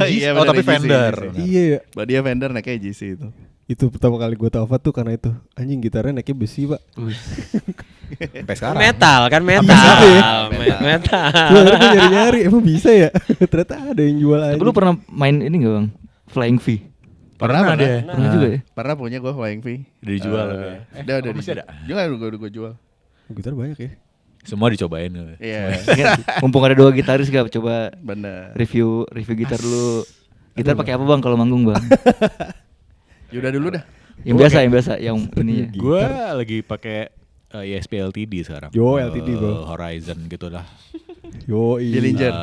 D: Iya,
E: Oh
D: bener,
E: tapi
D: EGC,
E: Fender.
D: EGC.
B: Iya ya.
D: Dia vendor naiknya GC itu.
B: Itu pertama kali gue tahu Afat tuh karena itu. Anjing gitarnya naiknya besi pak.
A: Wih.
E: Sampai sekarang.
C: Metal kan metal.
B: Bisa ya?
C: Metal.
B: Gue nyari-nyari emang bisa ya. Ternyata ada yang jual aja.
A: Tapi lu pernah main ini gak bang? Flying V?
E: Pernah dia.
A: Pernah juga ya?
D: Pernah punya gue Flying V.
E: Dijual.
D: Udah
E: masih ada.
D: Juga gue jual.
B: Gitar banyak ya.
E: Semua dicobain.
D: Iya,
A: Mumpung ada 2 gitaris gak? Coba
D: benar.
A: review gitar dulu. Gitar pakai apa bang kalau manggung bang?
D: Yaudah dulu dah.
A: Yang biasa, yang ini ya.
E: Gue lagi pakai ESP LTD sekarang.
B: Yo, LTD, bro.
E: Horizon gitu lah.
B: Yo
D: Dillinger.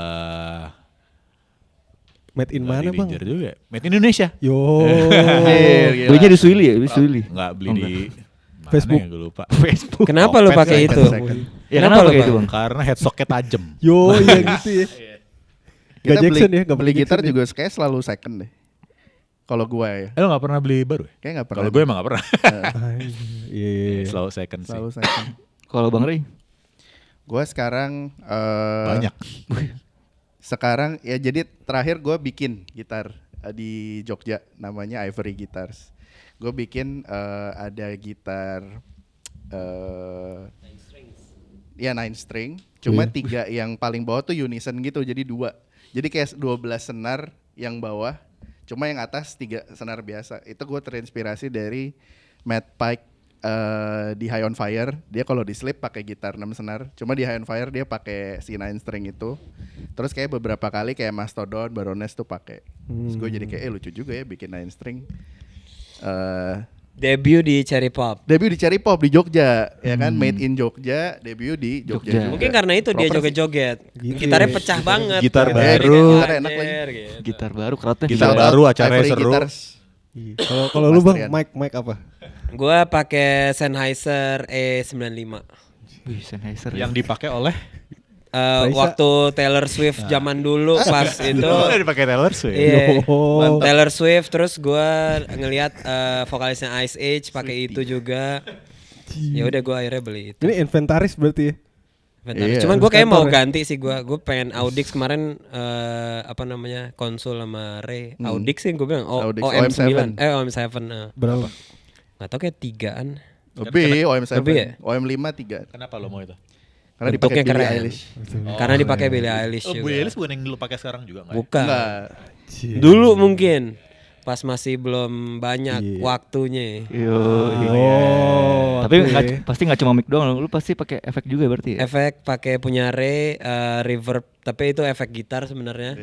B: Made in mana bang?
E: Dillinger juga. Made in Indonesia.
B: Yo.
D: Gila.
A: Belinya di Suili ya? Di Suili?
E: Enggak beli
A: Oh,
E: di mana
B: Facebook.
E: ya, gue lupa.
A: Facebook.
C: Kenapa lu
E: Opet
C: pakai
E: second,
C: itu?
D: second.
A: Ya
C: Kenapa
A: kenapa
C: lu,
A: kayak itu
C: Bang?
A: bang?
E: Karena headstocknya tajam.
B: Yo iya gitu ya.
D: Kita
B: Gak Jackson ya, gak
D: beli gitar
B: Jackson ya.
D: juga kayak selalu second deh. Kalau gue ya.
E: Lo gak pernah beli baru ya?
D: Kayak gak pernah.
E: Kalau gue emang gak pernah.
B: Iya.
E: Selalu second sih.
D: Selalu second.
A: Kalau bang Ray?
D: Gue sekarang
E: Banyak.
D: Sekarang ya jadi terakhir gue bikin gitar di Jogja namanya Ivory Guitars. Gue bikin ada gitar ya 9 string. Cuma 3 yang paling bawah tuh unison gitu jadi 2. Jadi kayak 12 senar yang bawah. Cuma yang atas 3 senar biasa. Itu gue terinspirasi dari Matt Pike di High on Fire. Dia kalau di Sleep pakai gitar 6 senar. Cuma di High on Fire dia pakai si 9 string itu. Terus kayak beberapa kali kayak Mastodon, Baroness tuh pakai. Terus gue jadi kayak lucu juga ya bikin 9 string.
C: Debut di Cherry Pop.
D: Debut di Cherry Pop di Jogja, ya kan, made in Jogja, debut di Jogja.
A: Jogja.
D: juga.
C: Mungkin karena itu dia
D: Proper sih.
C: joget-joget.
B: Gitu
C: Gitarnya
B: ya.
C: pecah banget.
E: Gitar
C: Gitu.
E: baru.
C: Jadi
D: Gitar enak
C: anjir,
D: lagi.
C: gitu.
A: Gitar baru keratnya.
E: Gitar
D: Shout out
E: baru, acaranya
D: Ivory
E: seru.
D: Guitars.
B: Iya. Kalau lu bang,
D: Mas
B: mic apa?
C: Gua pakai Sennheiser E95.
A: Wih, Sennheiser.
E: Yang dipakai oleh
B: Raisa.
C: Waktu Taylor Swift zaman dulu pas itu.
E: Udah dipakai Taylor Swift.
C: Iya.
B: Yo.
C: Taylor Swift terus gua ngelihat vokalisnya Ice Age pakai itu juga. Ya udah gua akhirnya beli itu.
B: Ini inventaris berarti ya?
C: Bentar.
D: Iya.
C: Cuman gue kayak mau
B: Kantor ya?
C: ganti sih gue pengen Audix kemarin apa namanya konsul sama Ray. Audix sih gue bilang
D: Audix,
C: OM9
D: OM7.
C: OM7
B: Berapa?
C: nggak tahu kayak 3an.
D: Lebih, OM7,
C: Lebih ya?
D: OM5 3.
E: Kenapa lo mau itu?
D: Karena
C: Bentuknya
D: dipakai Billie
C: keren.
D: Eilish.
C: Karena dipakai Billie Eilish
E: Oh,
C: juga.
E: Billie Eilish bukan yang lo pakai sekarang juga nggak?
C: Bukan.
D: Enggak.
C: Dulu mungkin pas masih belum banyak
B: Iya.
C: waktunya.
A: Yo.
B: Oh.
A: Tapi
B: oke.
A: pasti nggak cuma mic doang, lu pasti pakai efek juga berarti ya?
C: Efek pakai punya Ray reverb tapi itu efek gitar sebenarnya.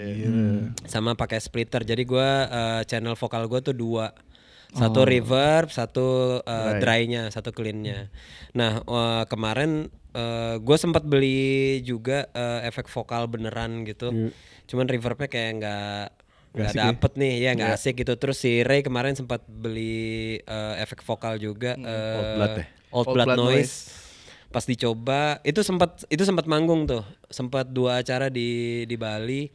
C: Sama pakai splitter. Jadi gua channel vokal gua tuh 2. Satu reverb, satu dry-nya, satu clean-nya. Nah, kemarin gue sempat beli juga efek vokal beneran gitu. Cuman reverbnya kayak nggak
B: asik
C: dapet nih, ya nggak asik gitu. Terus si Ray kemarin sempat beli efek vokal juga.
E: Old Blood ya?
C: Old Blood Noise. Pas dicoba itu sempat manggung tuh, sempat 2 acara di Bali.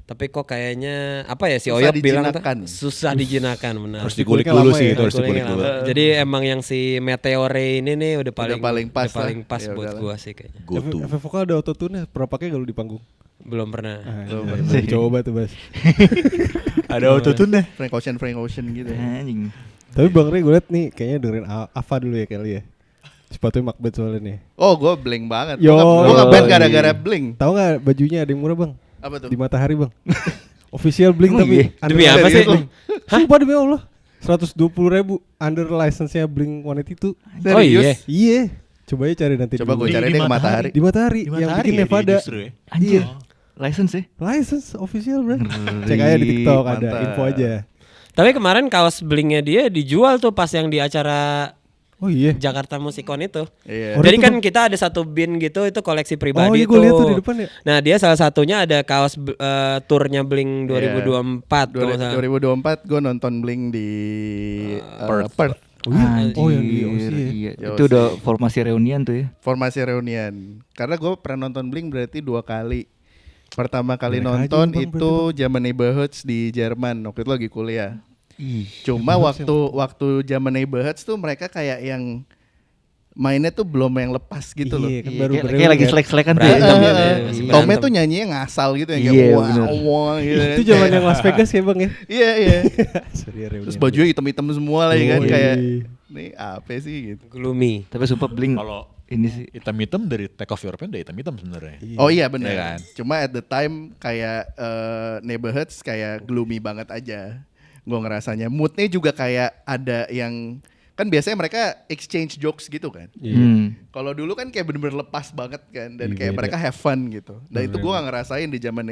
C: Tapi kok kayaknya apa ya si
D: Susah
C: Oyok bilang tuh
D: dijinakan.
C: susah dijinakan benar.
E: Harus dikulik
B: Dikuliknya
E: dulu
B: lama
E: sih
B: ya?
E: itu, harus dikulik
C: Kulingnya
E: dulu.
C: lama. Jadi emang yang si Meteore ini nih udah paling
D: paling pas
C: udah paling
D: lah.
C: pas
D: Ya
C: buat
D: udahlah.
C: gua sih kayaknya.
E: Go to.
B: Efek vokal ada autotune-nya, pernah pakai gak lu di panggung?
C: Belum pernah.
B: Belum coba tuh Bas.
E: Ada autotune deh.
D: Frank Ocean gitu.
A: Anjing.
B: Tapi Bang Ray gue liat nih kayaknya dengerin Ava dulu ya kali ya. Sepatunya Macbeth soalnya nih.
D: Oh, gue bling banget.
B: Yo,
D: Gue ngeband
B: yo.
D: gara-gara bling.
B: Tahu nggak bajunya ada yang murah Bang?
D: Apa tuh?
B: Di Matahari Bang. Official Blink
A: Emang
B: tapi
A: iya?
B: under
C: Demi apa sih?
B: Blink. Sumpah demi Allah. 120.000 under license-nya Blink 182.
C: Oh iya.
B: Iya. Coba aja cari nanti.
D: Coba
B: dulu.
D: gue cari deh ke Matahari.
B: Di Matahari,
E: Di
B: yang
E: Matahari
B: bikin
E: ya,
B: Nevada.
E: justru ya?
A: Anjir.
B: Iya.
A: License ya?
B: License official bro. Cek aja di TikTok ada
D: Mantap.
B: info aja.
C: Tapi kemarin kaos blingnya dia dijual tuh pas yang di acara
B: Oh iya.
C: Jakarta Musikon itu.
D: Iya.
B: Oh,
C: Jadi
B: itu
C: kan
B: tuh-
C: kita ada satu bin gitu, itu koleksi pribadi
B: Oh iya
C: tuh.
B: gue lihat tuh di depan ya.
C: Nah dia salah satunya ada kaos turnya Blink 2024 kalau nggak salah.
D: 2024 gue nonton Blink di Perth.
B: Oh iya.
A: Anjir,
B: Oh yang di OC ya.
A: iya.
D: Di
A: Itu
D: OC.
A: udah formasi reunian tuh ya.
D: Formasi reunian. Karena gue pernah nonton Blink berarti 2 kali. Pertama kali
B: Banyak aja
D: nonton
B: lu, Bang,
D: itu zaman Neighborhoods di Jerman. Waktu itu lagi kuliah.
A: Ih.
D: Cuma waktu zaman Neighborhoods tuh mereka kayak yang mainnya tuh belum yang lepas gitu loh.
B: Iya, kan
A: Iya,
B: baru
A: kayak lagi selek-selekan tuh ya.
C: Berantem
A: Tom.
C: gitu ya,
A: Iya.
C: masih
D: Tomnya
C: berantem.
D: tuh nyanyinya ngasal gitu yang
A: Iya,
D: kayak wah
A: bener.
D: wah gitu.
B: Itu zaman yang Las Vegas ya bang ya.
D: Iya iya.
B: Sorry, reunian.
D: Terus bajunya hitam-hitam semua lagi kan
B: Yoi.
D: kayak nih apa sih gitu.
C: Gloomy.
A: Tapi sumpah Blink
E: Kalau
A: ini sih.
E: hitam-hitam dari Take Off Your Pants udah hitam-hitam sebenarnya.
D: Oh iya benar.
E: Iya kan?
D: Cuma at the time kayak Neighborhoods kayak gloomy banget aja. Gue ngerasanya moodnya juga kayak ada yang kan biasanya mereka exchange jokes gitu kan.
A: Hmm.
D: Kalau dulu kan kayak bener-bener lepas banget kan dan
B: Iya,
D: kayak
B: beda.
D: mereka have fun gitu. Dan itu gue gak ngerasain di zaman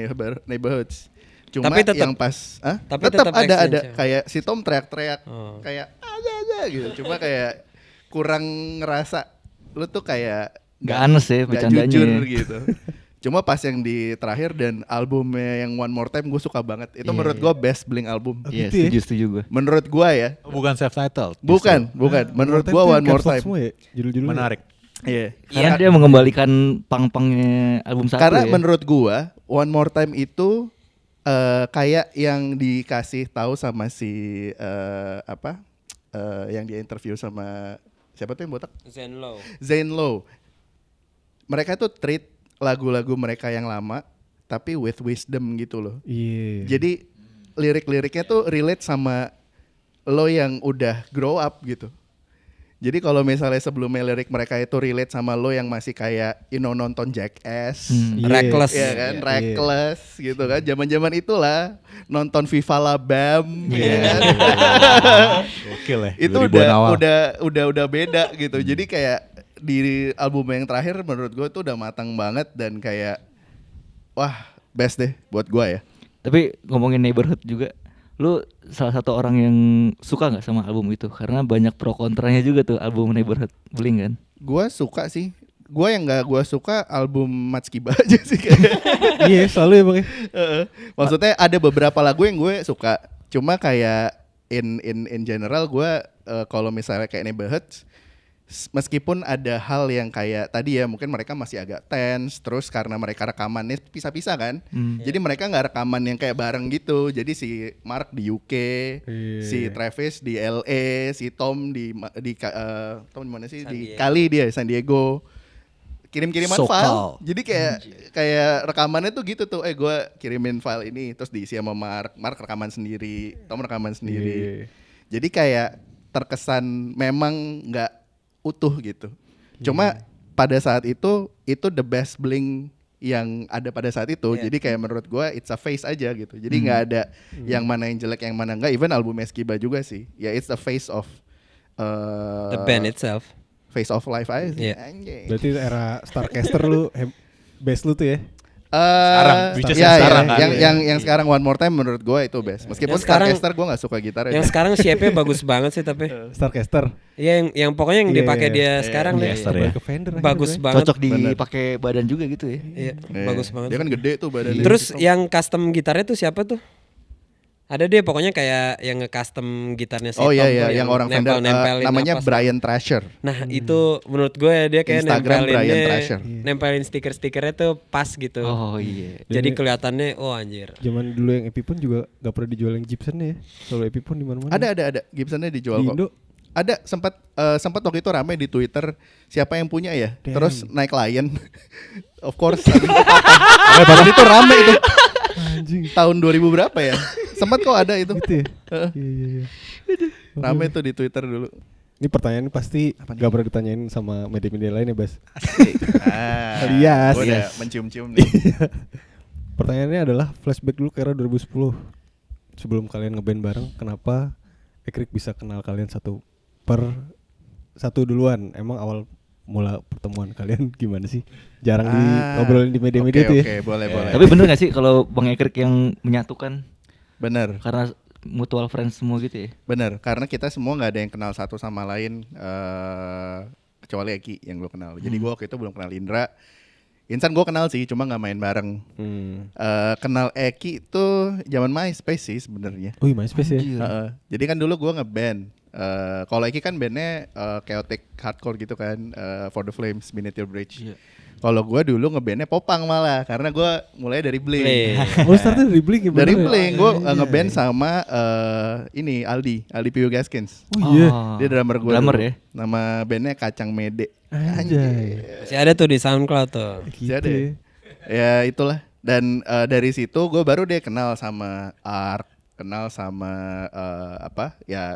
D: Neighborhoods. Cuma
C: Tapi tetep-
D: yang pas,
C: tapi
D: tetap
C: tetep
D: ada
C: exchange ya?
D: kayak si Tom teriak-teriak
C: Oh.
D: kayak aja gitu. Cuma kayak kurang ngerasa lu tuh kayak
A: Nggak anes ya
D: nggak
A: bercandanya
D: jujur
A: ya.
D: gitu. Cuma pas yang di terakhir dan albumnya yang One More Time gue suka banget. Itu
A: Iya,
D: menurut
A: iya.
D: gue best Blink album.
A: Iya,
B: gitu ya?
A: setuju gue.
D: Menurut gue ya.
E: Bukan self-titled.
D: Bukan. Menurut gue One More Time.
B: Semua ya, judul-judulnya.
E: Menarik.
D: Iya.
A: Karena dia mengembalikan pang-pangnya album satu
D: Karena
A: ya.
D: menurut gua One More Time itu kayak yang dikasih tahu sama si yang dia interview sama siapa tuh yang botak?
C: Zenlow.
D: Zane Lowe. Mereka tuh treat lagu-lagu mereka yang lama tapi with wisdom gitu loh.
B: Iya.
D: Jadi lirik-liriknya tuh relate sama lo yang udah grow up gitu. Jadi kalau misalnya sebelumnya lirik mereka itu relate sama lo yang masih kayak nonton Jackass,
B: Iya.
C: Reckless.
D: ya kan,
B: Iya.
D: reckless gitu kan. Zaman-zaman itulah nonton Viva La Bam, ya kan.
E: Gokil ya.
D: Itu
E: 2000-an awal.
D: udah beda gitu. Jadi kayak di album yang terakhir menurut gue tuh udah matang banget dan kayak wah best deh buat gue ya.
A: Tapi ngomongin Neighborhood juga, lu salah satu orang yang suka nggak sama album itu? Karena banyak pro kontranya juga tuh album Neighborhood Blink kan.
D: Gue suka sih. Gue yang nggak gue suka album Matskiba aja sih kayak.
B: Iya selalu ya bang ya.
D: Maksudnya ada beberapa lagu yang gue suka. Cuma kayak in general gue kalau misalnya kayak Neighborhoods, meskipun ada hal yang kayak tadi ya mungkin mereka masih agak tense, terus karena mereka rekamannya pisah-pisah kan. Jadi mereka nggak rekaman yang kayak bareng gitu. Jadi si Mark di UK,
B: Iya.
D: si Travis di LA, si Tom Tom di mana sih?
C: San
D: Di
C: Diego.
D: Cali dia San Diego. Kirim-kiriman
E: SoCal.
D: file. Jadi kayak rekamannya tuh gitu tuh. Gue kirimin file ini terus diisi sama Mark rekaman sendiri, Tom rekaman sendiri.
B: Iya.
D: Jadi kayak terkesan memang nggak utuh gitu. Cuma pada saat itu the best Blink yang ada pada saat itu.
C: Iya.
D: Jadi kayak menurut gue it's a face aja gitu. Jadi nggak ada yang mana yang jelek yang mana enggak. Even album Eskiba juga sih. Ya it's the face of
C: The band itself.
D: face of life aja sih.
C: Iya.
D: Anjing.
B: Berarti era Starcaster lu best lu tuh ya.
E: Sekarang, which is yang sekarang kan.
D: yang sekarang One More Time menurut gue itu best. Meskipun
C: Yang sekarang-
D: Starcaster gue nggak suka gitar
C: Yang sekarang shape-nya bagus banget sih tapi.
B: Starcaster.
C: Iya yang pokoknya yang
B: Iya,
C: dipakai
B: iya,
C: dia sekarang deh.
E: Yes, Star ya.
B: Ke Fender aja,
C: Bagus
B: bro.
C: banget.
A: Cocok
D: Bener.
A: dipakai badan juga gitu ya.
C: Iya,
D: Iya.
C: bagus banget.
D: Dia kan gede tuh badannya.
C: Terus yang custom gitarnya tuh siapa tuh? Ada dia pokoknya kayak yang nge-custom gitarnya si
D: Oh
C: Tom
D: iya
C: tuh,
D: iya yang orang Fender
C: nempel-nempelin
D: namanya
C: apa sih.
D: Brian Thrasher.
C: Nah itu menurut gue dia kayak
D: Instagram Brian
C: nempelinnya,
D: Thrasher.
C: nempelin stiker-stikernya tuh pas gitu.
A: Oh iya.
C: Jadi kelihatannya oh anjir.
B: Zaman dulu yang Epiphone juga gak pernah dijual yang Gibson ya. Selalu Epiphone di mana-mana.
D: Ada Gibsonnya dijual
B: Di
D: kok.
B: Indo.
D: Ada sempat waktu itu rame di Twitter siapa yang punya ya.
B: Damn.
D: Terus naik Lion. Of course. Padahal itu rame itu.
B: Anjing.
D: Tahun 2000 berapa ya? Sempat kok ada itu.
B: Gitu ya. Iya iya iya.
D: Rame tuh di Twitter dulu.
B: Ini pertanyaan pasti
D: Apa nih?
B: gak pernah ditanyain sama media-media lain ya Bas.
D: Asik. Ah,
B: Alias.
D: gua udah
A: Yes.
D: mencium-cium nih.
B: Pertanyaannya adalah flashback dulu ke era 2010. Sebelum kalian ngeband bareng, kenapa Ekrik bisa kenal kalian satu duluan? Emang awal mula pertemuan kalian gimana sih? Jarang ngobrolin di media-media tuh ya.
D: Oke, boleh.
A: Tapi bener gak sih kalau Bang Ekrik yang menyatukan
D: Bener.
A: karena mutual friends semua gitu ya?
D: Bener, karena kita semua nggak ada yang kenal satu sama lain kecuali Eki yang gue kenal. Jadi gue waktu itu belum kenal Indra. Insan gue kenal sih, cuma nggak main bareng. Kenal Eki itu zaman MySpace sih sebenarnya.
B: Oh iya MySpace ya.
D: Jadi kan dulu gue ngeband. Kalau Eki kan bandnya chaotic hardcore gitu kan, For the Flames, Beneath Your Bridge.
A: Iya.
D: Kalau gue dulu ngebandnya popang malah, karena gue mulai dari Blink.
B: Oh startnya dari Blink ya?
D: Dari
B: bener ya?
D: Blink, gue ngeband sama ini Aldi Pio Gaskins.
B: Oh iya.
D: Dia drummer gue.
A: Drummer ya?
D: Nama bandnya Kacang Mede.
B: Anjay.
C: Masih ada tuh di SoundCloud tuh.
B: Gitu
D: Ada
B: ya.
D: ya itulah. Dan dari situ gue baru deh kenal sama Ark, kenal sama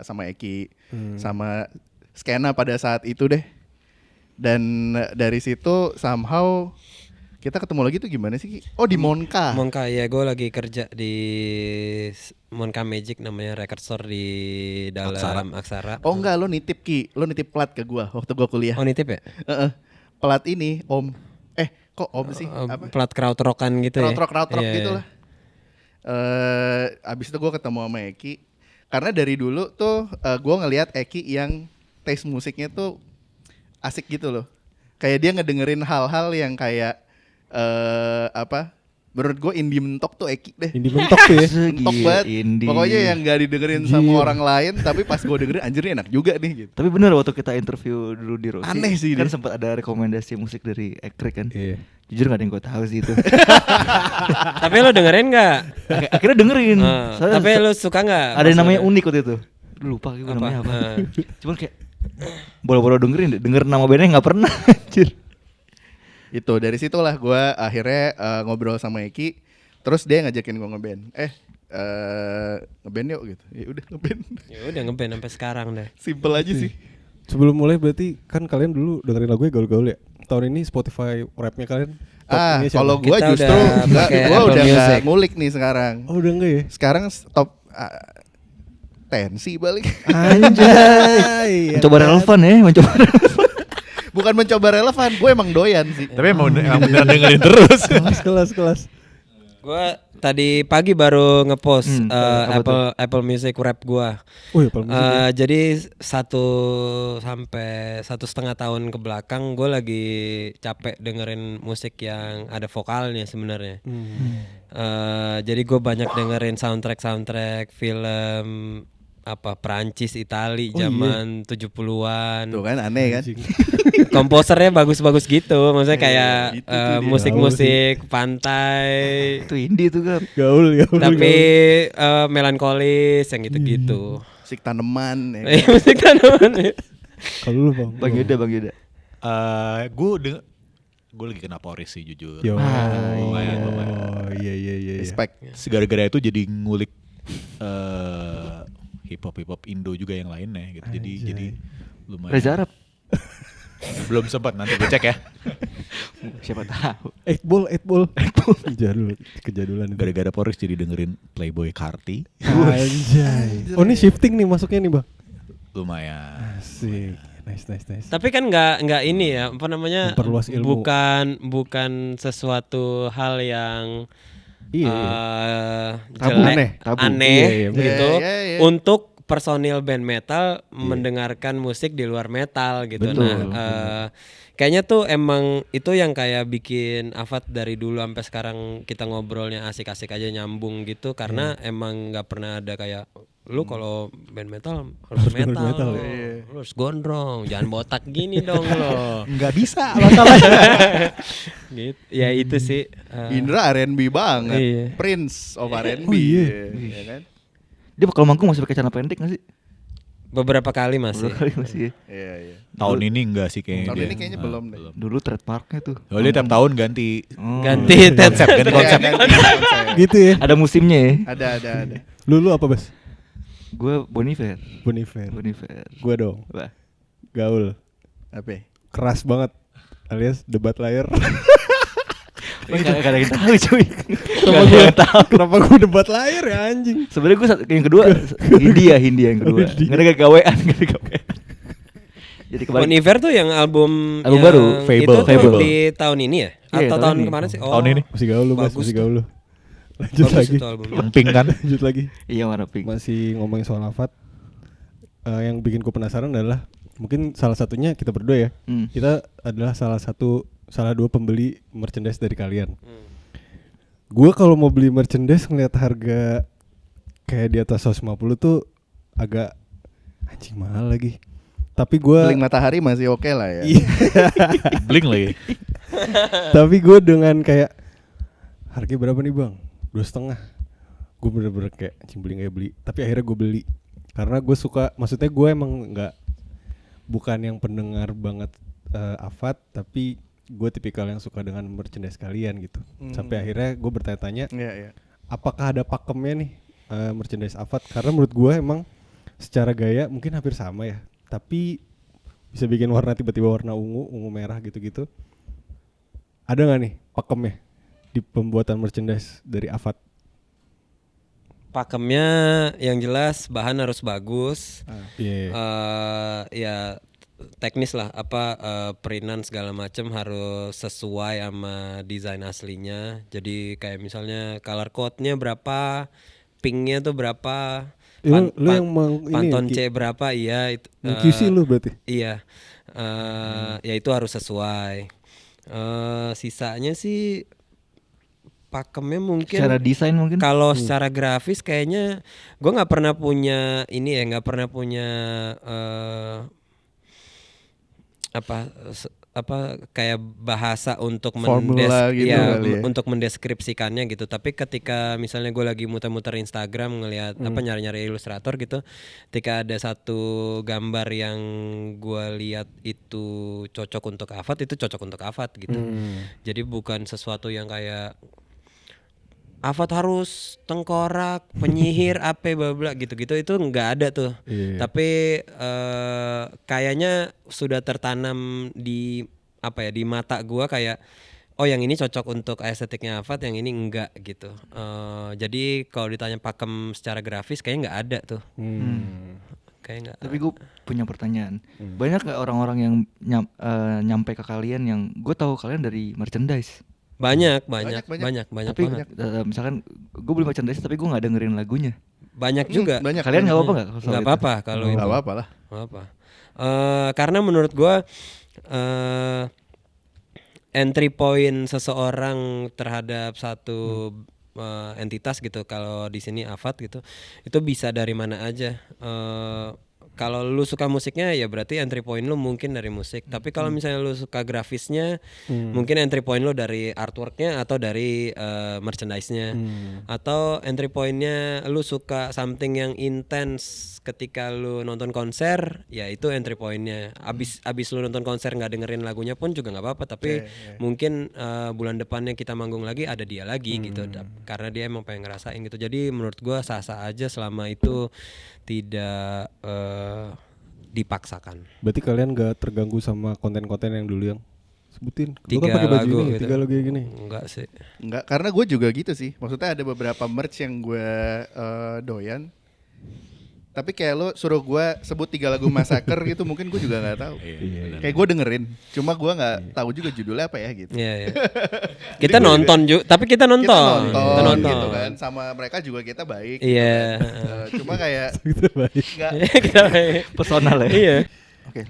D: sama Eki, sama skena pada saat itu deh. Dan dari situ somehow kita ketemu lagi tuh gimana sih Ki? Oh di Monka.
C: Monka ya, gue lagi kerja di Monka Magic namanya record store di dalam Aksara.
D: Oh enggak, lo nitip Ki, lo nitip plat ke gua waktu gua kuliah.
C: Oh nitip ya?
D: Plat ini Om. Kok Om sih? Apa?
C: Plat krautrokan gitu ya?
D: Krautrock
C: Iya,
D: gitu lah. Abis itu gua ketemu sama Eki. Karena dari dulu tuh gua ngelihat Eki yang taste musiknya tuh asik gitu loh. Kayak dia ngedengerin hal-hal yang kayak menurut gue indie mentok tuh Eki deh.
B: Indie mentok tuh ya.
D: Mentok
A: Gila,
D: banget.
A: indie.
D: Pokoknya yang gak didengerin sama orang lain, tapi pas gue dengerin anjir ini enak juga nih gitu.
A: Tapi bener waktu kita interview dulu di Rossi,
D: Aneh sih
A: kan
D: dia.
A: sempat ada rekomendasi musik dari Ekrik kan.
B: Iya.
A: Jujur gak ada yang gue tahu sih itu.
C: Tapi lo dengerin nggak?
A: Akhirnya dengerin. Soalnya
C: Tapi lo suka nggak?
A: ada yang namanya
C: maksudnya?
A: unik waktu itu. Lupa gitu namanya apa.
C: Nah.
A: Cuman kayak boro-boro dengerin, denger nama bandnya nggak pernah. Anjir.
D: Itu dari situlah gue akhirnya ngobrol sama Eki. Terus dia ngajakin gue ngeband. Ngeband yuk gitu. Ya udah ngeband.
C: Ya udah ngeband sampai sekarang deh.
D: Simple aja sih.
B: Sebelum mulai berarti kan kalian dulu dengerin lagunya gaul-gaul ya. Tahun ini Spotify rapnya kalian top ini siapa?
D: Kalau gue
C: Kita
D: justru
C: udah pakai
D: gue
C: Apple
D: udah nggak
C: Music.
D: ngulik nih sekarang.
B: Oh udah enggak ya?
D: Sekarang top tensi balik.
B: Anjay.
A: Mencoba relevan ya, mencoba relevan.
D: Bukan mencoba relevan, gue emang doyan sih.
E: Tapi emang beneran dengerin terus.
B: kelas.
C: Gua tadi pagi baru ngepost
A: apa
C: Apple Music rap gua.
B: Oh ya Apple Music.
C: Jadi 1 sampai 1,5 tahun ke belakang gue lagi capek dengerin musik yang ada vokalnya sebenarnya. Jadi gue banyak dengerin soundtrack film Perancis, Itali zaman 70-an.
D: Tuh kan aneh kan.
C: Komposernya bagus-bagus gitu, maksudnya kayak
D: itu tuh dia.
C: musik-musik pantai.
A: Itu indie tuh kan.
B: Gaul.
C: Tapi melankolis yang gitu-gitu.
D: Musik tanaman ya.
C: Musik tanaman.
B: Kalau lu Bang.
A: Bang Yuda.
E: Gue lagi kena Poris sih jujur.
B: Yo.
E: Lumayan.
B: Iya.
D: Respect.
E: Segara-gara itu jadi ngulik hip hop Indo juga yang lainnya gitu. Jadi lumayan.
A: Reza Arab.
E: Belum sempat, nanti gue cek ya.
A: Siapa tahu.
B: 8 ball. Kejadulan itu.
E: Gara-gara Poris jadi dengerin Playboy Carti.
B: Anjay. Oh ini shifting nih masuknya nih Bang.
E: Lumayan.
B: Asik. Nice.
C: Tapi kan nggak ini ya, apa namanya?
B: Memperluas ilmu.
C: Bukan sesuatu hal yang
B: Iya.
A: Tabu.
C: jelek,
A: Tabu.
C: aneh
B: Iya,
C: gitu
D: iya.
C: untuk personil band metal mendengarkan musik di luar metal gitu.
A: Betul.
C: Kayaknya tuh emang itu yang kayak bikin Afat dari dulu sampai sekarang kita ngobrolnya asik-asik aja nyambung gitu karena emang nggak pernah ada kayak lu kalau band metal harus metal,
B: metal,
C: lo. Lu harus gondrong, jangan botak gini dong lo.
E: Nggak bisa masalahnya.
C: Gitu. Ya itu sih.
D: Indra R&B banget.
C: Iya.
D: Prince of R&B.
B: Oh, iya.
D: Ya kan?
A: Dia kalau manggung masih pakai celana pendek gak sih?
C: Beberapa kali masih.
A: Beberapa kali masih.
D: Iya.
E: Tahun ini enggak sih kayaknya.
D: Tahun
E: dia.
D: ini kayaknya belum deh.
A: Dulu trademarknya tuh.
E: Oh, dia tiap tahun ganti
C: Ganti
E: konsep, ganti konsep.
D: Iya, ganti konsep.
B: Gitu ya.
A: Ada musimnya ya.
D: Ada.
B: Lu apa Bas?
A: Gue Bonifer.
B: Bonifer. Gua dong.
A: Apa?
B: Gaul.
D: Apa?
B: Keras banget. Alias debat layar.
A: Gak ada yang tahu cuy. Gak ada yang tahu.
B: Kenapa gue debat layar ya anjing?
A: Sebenarnya gue yang kedua Hindia yang kedua.
B: Oh, Hindia.
A: Gak ada gawean, gak ada gawean. Jadi
C: Bon
A: kembali
C: Iver tuh yang album
A: Album
C: yang
A: baru,
E: Fable.
C: Itu tuh
E: Fable.
C: di tahun ini ya?
A: Iya,
C: Atau
A: tahun
C: tahun
A: ini.
C: kemarin sih? Oh,
E: Tahun ini.
B: Masih gaul lu, Mas,
C: bagus
B: masih
C: tuh.
B: gaul lu. Lanjut
C: Bagus
B: lagi.
C: itu albumnya.
E: Yang pink kan?
B: Lanjut lagi.
A: iya warna pink.
B: Masih ngomongin soal Afat. Yang bikin gue penasaran adalah mungkin salah satunya kita berdua ya. Kita adalah salah dua pembeli merchandise dari kalian. Gue kalau mau beli merchandise ngeliat harga kayak di atas 150 tuh agak anjing mahal lagi. Tapi gue
D: Bling Matahari masih oke lah ya.
B: Iya.
E: Blink lagi.
B: Tapi gue dengan kayak harga berapa nih bang? 2,5. Gue bener-bener kayak anjing beli nggak beli. Tapi akhirnya gue beli karena gue suka. Maksudnya gue emang bukan yang pendengar banget Afat, tapi gue tipikal yang suka dengan merchandise kalian gitu. Sampai akhirnya gue bertanya-tanya,
D: Iya.
B: apakah ada pakemnya nih merchandise Afat? Karena menurut gue emang secara gaya mungkin hampir sama ya. Tapi bisa bikin warna tiba-tiba warna ungu merah gitu-gitu. Ada nggak nih pakemnya di pembuatan merchandise dari Afat?
C: Pakemnya yang jelas bahan harus bagus.
B: Iya.
C: Ya teknis lah, printan segala macam harus sesuai sama desain aslinya. Jadi kayak misalnya color code-nya berapa, pinknya tuh berapa,
B: Lu yang
C: Pantone
B: ini
C: C berapa, iya itu.
B: QC lu berarti.
C: Iya, ya itu harus sesuai. Sisanya sih pakemnya mungkin
A: Secara desain mungkin.
C: kalau secara grafis kayaknya gue nggak pernah punya ini ya, nggak pernah punya apa kayak bahasa untuk
D: Formula gitu kali ya.
C: untuk mendeskripsikannya gitu. Tapi ketika misalnya gue lagi muter-muter Instagram ngelihat nyari-nyari ilustrator gitu, ketika ada satu gambar yang gue lihat itu cocok untuk Afat, itu cocok untuk Afat gitu. Jadi bukan sesuatu yang kayak Afat harus tengkorak, penyihir, apa bla bla gitu-gitu, itu nggak ada tuh.
B: Iya.
C: Tapi kayaknya sudah tertanam di di mata gua kayak oh yang ini cocok untuk estetiknya Afat, yang ini enggak gitu. Jadi kalau ditanya pakem secara grafis kayaknya nggak ada tuh. Kayak nggak.
A: Tapi gue punya pertanyaan. Banyak gak orang-orang yang nyampe ke kalian yang gue tahu kalian dari merchandise?
C: Banyak
A: Tapi
C: banget.
A: misalkan gue beli merchandise tapi gue nggak dengerin lagunya.
C: Banyak juga.
D: Banyak.
A: Kalian nggak apa-apa nggak?
C: Nggak apa-apa kalau itu.
D: Nggak apa-apa lah.
C: Nggak apa. Karena menurut gua entry point seseorang terhadap satu entitas gitu, kalau di sini Afat gitu, itu bisa dari mana aja. Kalau lu suka musiknya ya berarti entry point lu mungkin dari musik. Tapi kalau misalnya lu suka grafisnya, mungkin entry point lu dari artworknya atau dari merchandise-nya. Atau entry point-nya lu suka something yang intense ketika lu nonton konser, ya itu entry point-nya. Abis lu nonton konser nggak dengerin lagunya pun juga nggak apa-apa. Tapi mungkin bulan depannya kita manggung lagi ada dia lagi gitu. Karena dia emang pengen ngerasain gitu. Jadi menurut gua sah-sah aja selama itu tidak dipaksakan.
B: Berarti kalian gak terganggu sama konten-konten yang dulu yang sebutin. Lu
C: 3
B: kan pakai baju
C: lagu
B: ini,
C: gitu.
B: 3 lagu yang gini.
C: Enggak sih.
D: Enggak, karena gue juga gitu sih. Maksudnya ada beberapa merch yang gue doyan. Tapi kayak lo suruh gue sebut 3 lagu Massacre gitu, mungkin gue juga nggak tahu. Kayak gue dengerin, cuma gue nggak tahu juga judulnya apa ya gitu.
C: Iya. Kita nonton juga, tapi kita nonton.
D: Kita nonton gitu kan, sama mereka juga kita baik.
C: Iya.
D: Gitu kan. Cuma kayak
B: Gitu baik.
D: nggak.
C: Kita
A: Personal ya.
C: Iya.
A: Oke.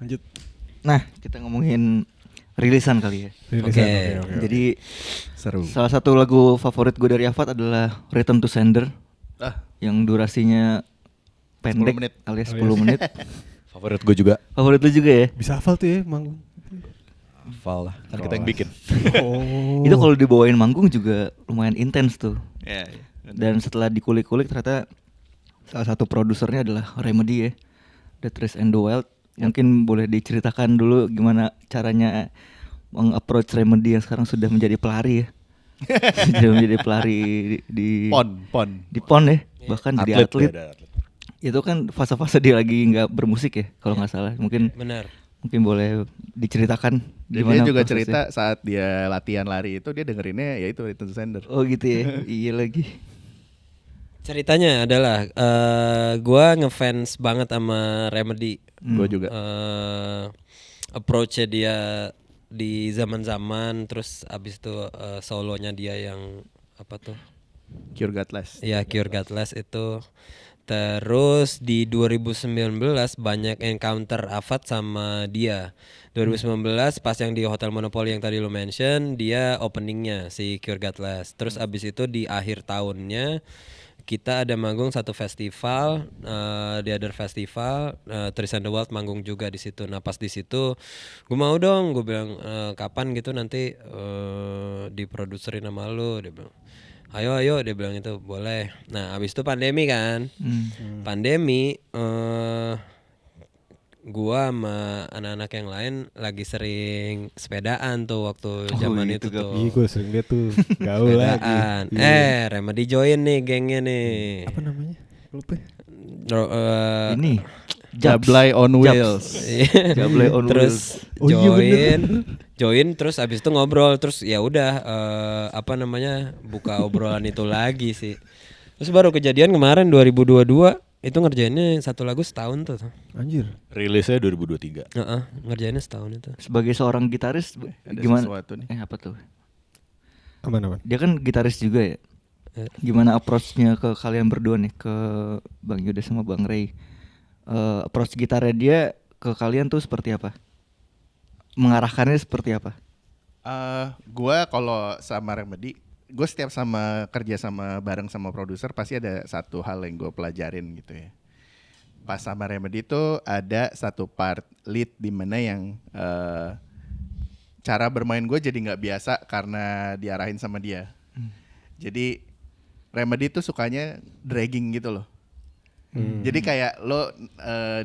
B: Lanjut.
A: Nah kita ngomongin rilisan kali ya.
B: Rilisan,
C: Oke.
B: oke.
A: Jadi
D: Seru.
A: salah satu lagu favorit gue dari Afat adalah Return to Sender yang durasinya pendek
D: 10 menit.
A: alias 10 menit.
E: Favorit gue juga.
A: Favorit lu juga ya?
B: Bisa hafal tuh ya manggung.
E: Hafal lah. Kan kita yang bikin.
B: Oh.
A: Itu kalau dibawain manggung juga lumayan intens tuh.
D: Iya.
A: Dan setelah dikulik-kulik ternyata salah satu produsernya adalah Remedy ya, The Trees and the Wild. Mungkin boleh diceritakan dulu gimana caranya meng-approach Remedy yang sekarang sudah menjadi pelari ya. Sudah menjadi pelari di PON ya, bahkan jadi atlet. Itu kan fase-fase dia lagi nggak bermusik ya kalau nggak salah. Mungkin boleh diceritakan gimana
D: dia juga
A: prosesnya.
D: cerita saat dia latihan lari itu dia dengerinnya ya itu Return to Sender.
A: Oh gitu ya. Iya lagi.
C: Ceritanya adalah gua ngefans banget sama Remedy.
D: Gue juga.
C: Approach-nya dia di zaman-zaman, terus abis itu solonya dia yang apa tuh?
D: Cure Godless.
C: Ya, Cure Godless itu. Terus di 2019 banyak encounter Avat sama dia. 2019 pas yang di Hotel Monopoly yang tadi lo mention, dia openingnya si Cure Godless. Terus abis itu di akhir tahunnya kita ada manggung satu festival, di Other Festival, Trees and the Wild manggung juga di situ. Nah pas di situ, gue mau dong, gue bilang kapan gitu nanti diproduserin sama lu, dia bilang. Ayo, dia bilang itu boleh. Nah abis itu pandemi kan, pandemi, gua sama anak-anak yang lain lagi sering sepedaan tuh waktu zaman itu tuh.
B: Iya gue sering liat tuh gaul lagi.
C: Sepedaan.
B: Iya.
C: Remedy join nih gengnya nih.
B: Apa namanya? Lupa.
A: Ini
D: Jablay on wheels.
A: Jablay on
C: Terus
B: Oh iya,
C: join terus abis itu ngobrol terus ya udah apa namanya buka obrolan itu lagi sih. Terus baru kejadian kemarin 2022 itu ngerjainnya satu lagu setahun tuh.
B: Anjir.
E: Rilisnya 2023.
C: Ngerjainnya setahun itu.
A: sebagai seorang gitaris
D: Ada
A: gimana?
D: sesuatu nih.
A: Apa tuh?
B: Aman.
A: Dia kan gitaris juga ya. Gimana approach-nya ke kalian berdua nih, ke Bang Yuda sama Bang Ray? Approach gitarnya dia ke kalian tuh seperti apa? Mengarahkannya seperti apa?
D: Gua kalau sama Remedy, gue setiap kerja sama bareng sama produser pasti ada satu hal yang gue pelajarin gitu ya. Pas sama Remedy itu ada satu part lead di mana yang cara bermain gue jadi nggak biasa karena diarahin sama dia. Jadi Remedy tuh sukanya dragging gitu loh. Jadi kayak lo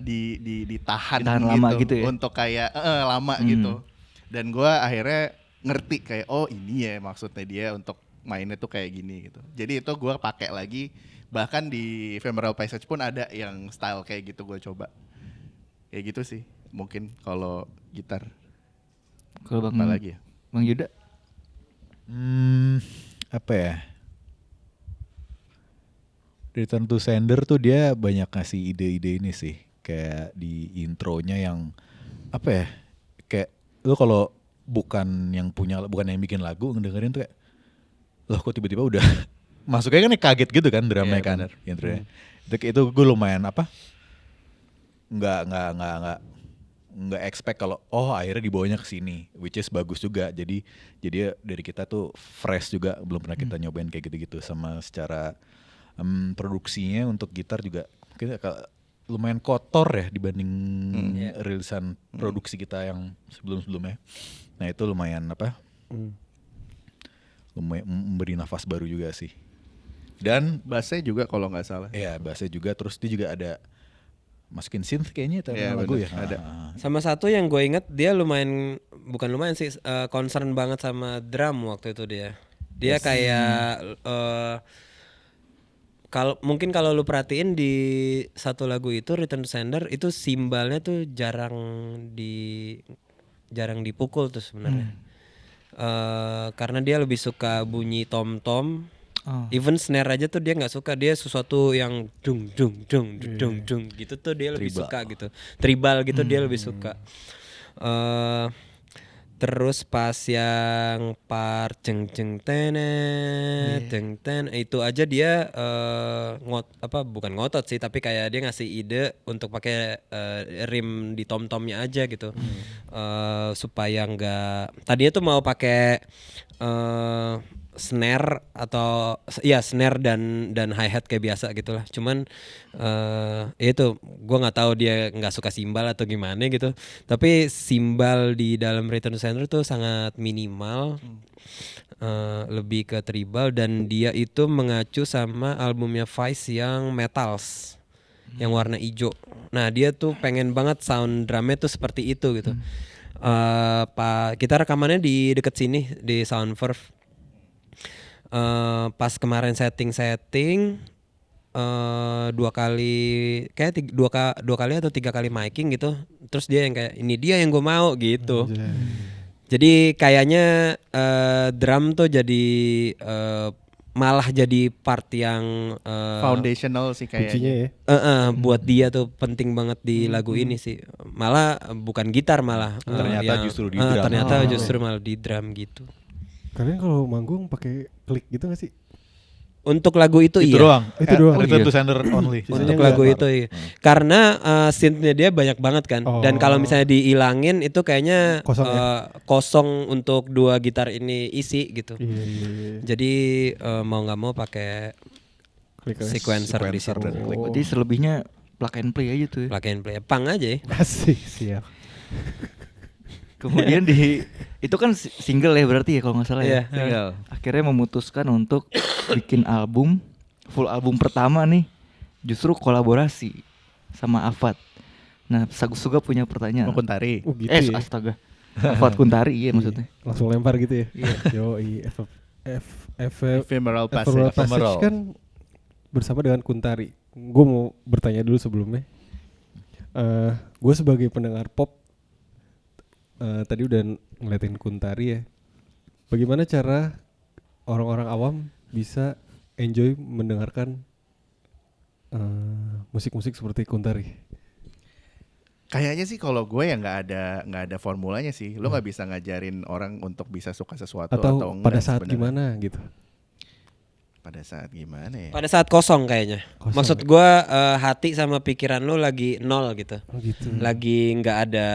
D: ditahan
A: Ditahan
D: gitu,
A: lama gitu ya?
D: untuk kayak lama gitu. Dan gue akhirnya ngerti kayak oh ini ya maksudnya dia untuk mainnya tuh kayak gini gitu. Jadi itu gue pakai lagi, bahkan di Ephemeral Passage pun ada yang style kayak gitu gue coba. Kayak gitu sih mungkin kalau gitar.
A: Kalau
D: Apa lagi ya?
A: Bang Yuda?
E: Apa ya? Return to Sender tuh dia banyak ngasih ide-ide ini sih. Kayak di intronya yang apa ya? Kayak lu kalau bukan yang bikin lagu ngedengerin tuh kayak loh kok tiba-tiba udah masuknya kan kaget gitu kan dramanya kan intronya. Itu gue lumayan apa? Nggak expect kalau akhirnya dibawanya ke sini, which is bagus juga. Jadi dari kita tuh fresh juga, belum pernah kita nyobain kayak gitu-gitu. Sama secara produksinya untuk gitar juga kita lumayan kotor ya dibanding rilisan produksi kita yang sebelum-sebelumnya. Nah itu lumayan lumayan memberi nafas baru juga sih. Dan
D: Bassnya juga kalau nggak salah.
E: ya bassnya juga, terus dia juga ada masukin synth kayaknya
D: Iya,
E: lagu
D: bener,
E: ya.
D: ada.
C: Sama satu yang gue inget dia bukan lumayan sih concern banget sama drum waktu itu dia. Dia kayak kalau lu perhatiin di satu lagu itu Return to Sender itu simbalnya tuh jarang dipukul tuh sebenarnya. Karena dia lebih suka bunyi tom-tom. Even snare aja tuh dia nggak suka, dia sesuatu yang dung gitu tuh dia lebih suka gitu, tribal gitu dia lebih suka. Terus pas yang part jeng tenet itu aja dia bukan ngotot sih, tapi kayak dia ngasih ide untuk pakai rim di tom-tomnya aja gitu. Supaya nggak, tadinya tuh mau pakai snare atau snare dan hi-hat kayak biasa gitulah. Cuman itu gue nggak tahu dia nggak suka simbal atau gimana gitu. Tapi simbal di dalam Return to Sender tuh sangat minimal, lebih ke tribal, dan dia itu mengacu sama albumnya Vice yang Metals yang warna hijau. Nah dia tuh pengen banget sound drumnya tuh seperti itu gitu. Kita rekamannya di deket sini di Soundverve. Pas kemarin setting dua kali atau 3 kali miking gitu, terus dia yang kayak ini dia yang gue mau gitu. Jadi kayaknya drum tuh jadi malah jadi part yang
D: Foundational sih
B: Kuncinya
D: kayaknya.
B: ya.
C: buat dia tuh penting banget di lagu ini sih. Malah bukan gitar malah
E: Ternyata justru di drum.
C: ternyata
B: Oh.
C: justru malah di drum gitu.
B: Kalian kalau manggung pakai klik gitu gak sih?
C: Untuk lagu itu
E: Itu
C: iya.
E: doang.
B: Itu doang.
E: Return
A: Oh, iya.
E: to sender only.
B: Sisanya
C: Untuk
B: enggak.
C: lagu itu iya. Karena synth-nya dia banyak banget kan. Dan kalau
B: Oh.
C: misalnya dihilangin itu kayaknya
B: Kosong ya?
C: kosong untuk dua gitar ini isi gitu.
B: Iya.
C: Jadi mau nggak mau pakai
B: Klik aja.
C: sequencer di situ.
E: dan klik.
A: Berarti selebihnya plug and play aja tuh ya.
C: Plug and play, pang aja ya.
B: Asik, siap.
A: Kemudian itu kan single ya berarti ya kalau nggak salah
C: Iya,
A: ya. Single. Akhirnya memutuskan untuk bikin album, full album pertama nih, justru kolaborasi sama Afat. Nah, Sagus juga punya pertanyaan.
D: Mau Kuntari.
B: Oh gitu ya.
A: Astaga. Afat Kuntari iya maksudnya.
B: Langsung lempar gitu ya. Yoi,
D: Ephemeral
B: Ephemeral
D: Passage.
B: Passage
E: Ephemeral.
B: kan bersama dengan Kuntari. Gue mau bertanya dulu sebelumnya. Gue sebagai pendengar pop tadi udah ngeliatin Kuntari ya. Bagaimana cara orang-orang awam bisa enjoy mendengarkan musik-musik seperti Kuntari?
D: Kayaknya sih kalau gue ya nggak ada formulanya sih. Lo nggak bisa ngajarin orang untuk bisa suka sesuatu atau
B: Atau
D: enggak
B: pada saat
D: sebenarnya.
B: gimana gitu?
D: Pada saat gimana ya?
C: Pada saat kosong kayaknya.
B: Kosong
C: Maksud
B: ya?
C: gua hati sama pikiran lu lagi nol gitu.
B: Oh gitu.
C: Lagi nggak ada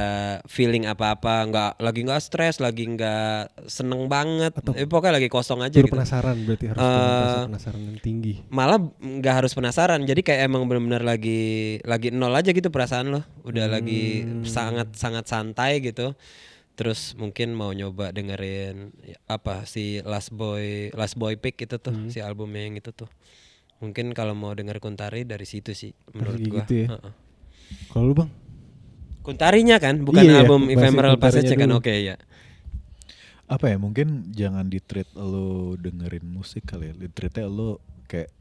C: feeling apa-apa, nggak stres, lagi nggak seneng banget. Pokoknya lagi kosong aja
B: Baru
C: gitu.
B: penasaran berarti harus dengan rasa penasaran yang tinggi.
C: Malah nggak harus penasaran, jadi kayak emang benar-benar lagi nol aja gitu perasaan lo. Udah lagi sangat santai gitu. Terus mungkin mau nyoba dengerin apa si Last Boy Pick itu tuh, si albumnya yang itu tuh. Mungkin kalau mau denger Kuntari dari situ sih menurut
B: Dari
C: gua.
B: gitu ya?
C: Heeh.
B: Kalau lu Bang?
C: Kuntarinya kan, bukan
B: Iya,
C: album
B: bahasin
C: Ephemeral
B: Kuntarinya
C: Passage kan.
B: dulu.
C: Oke ya.
E: Apa ya, mungkin jangan di-treat lo dengerin musik kali ya. Di-treatnya lo kayak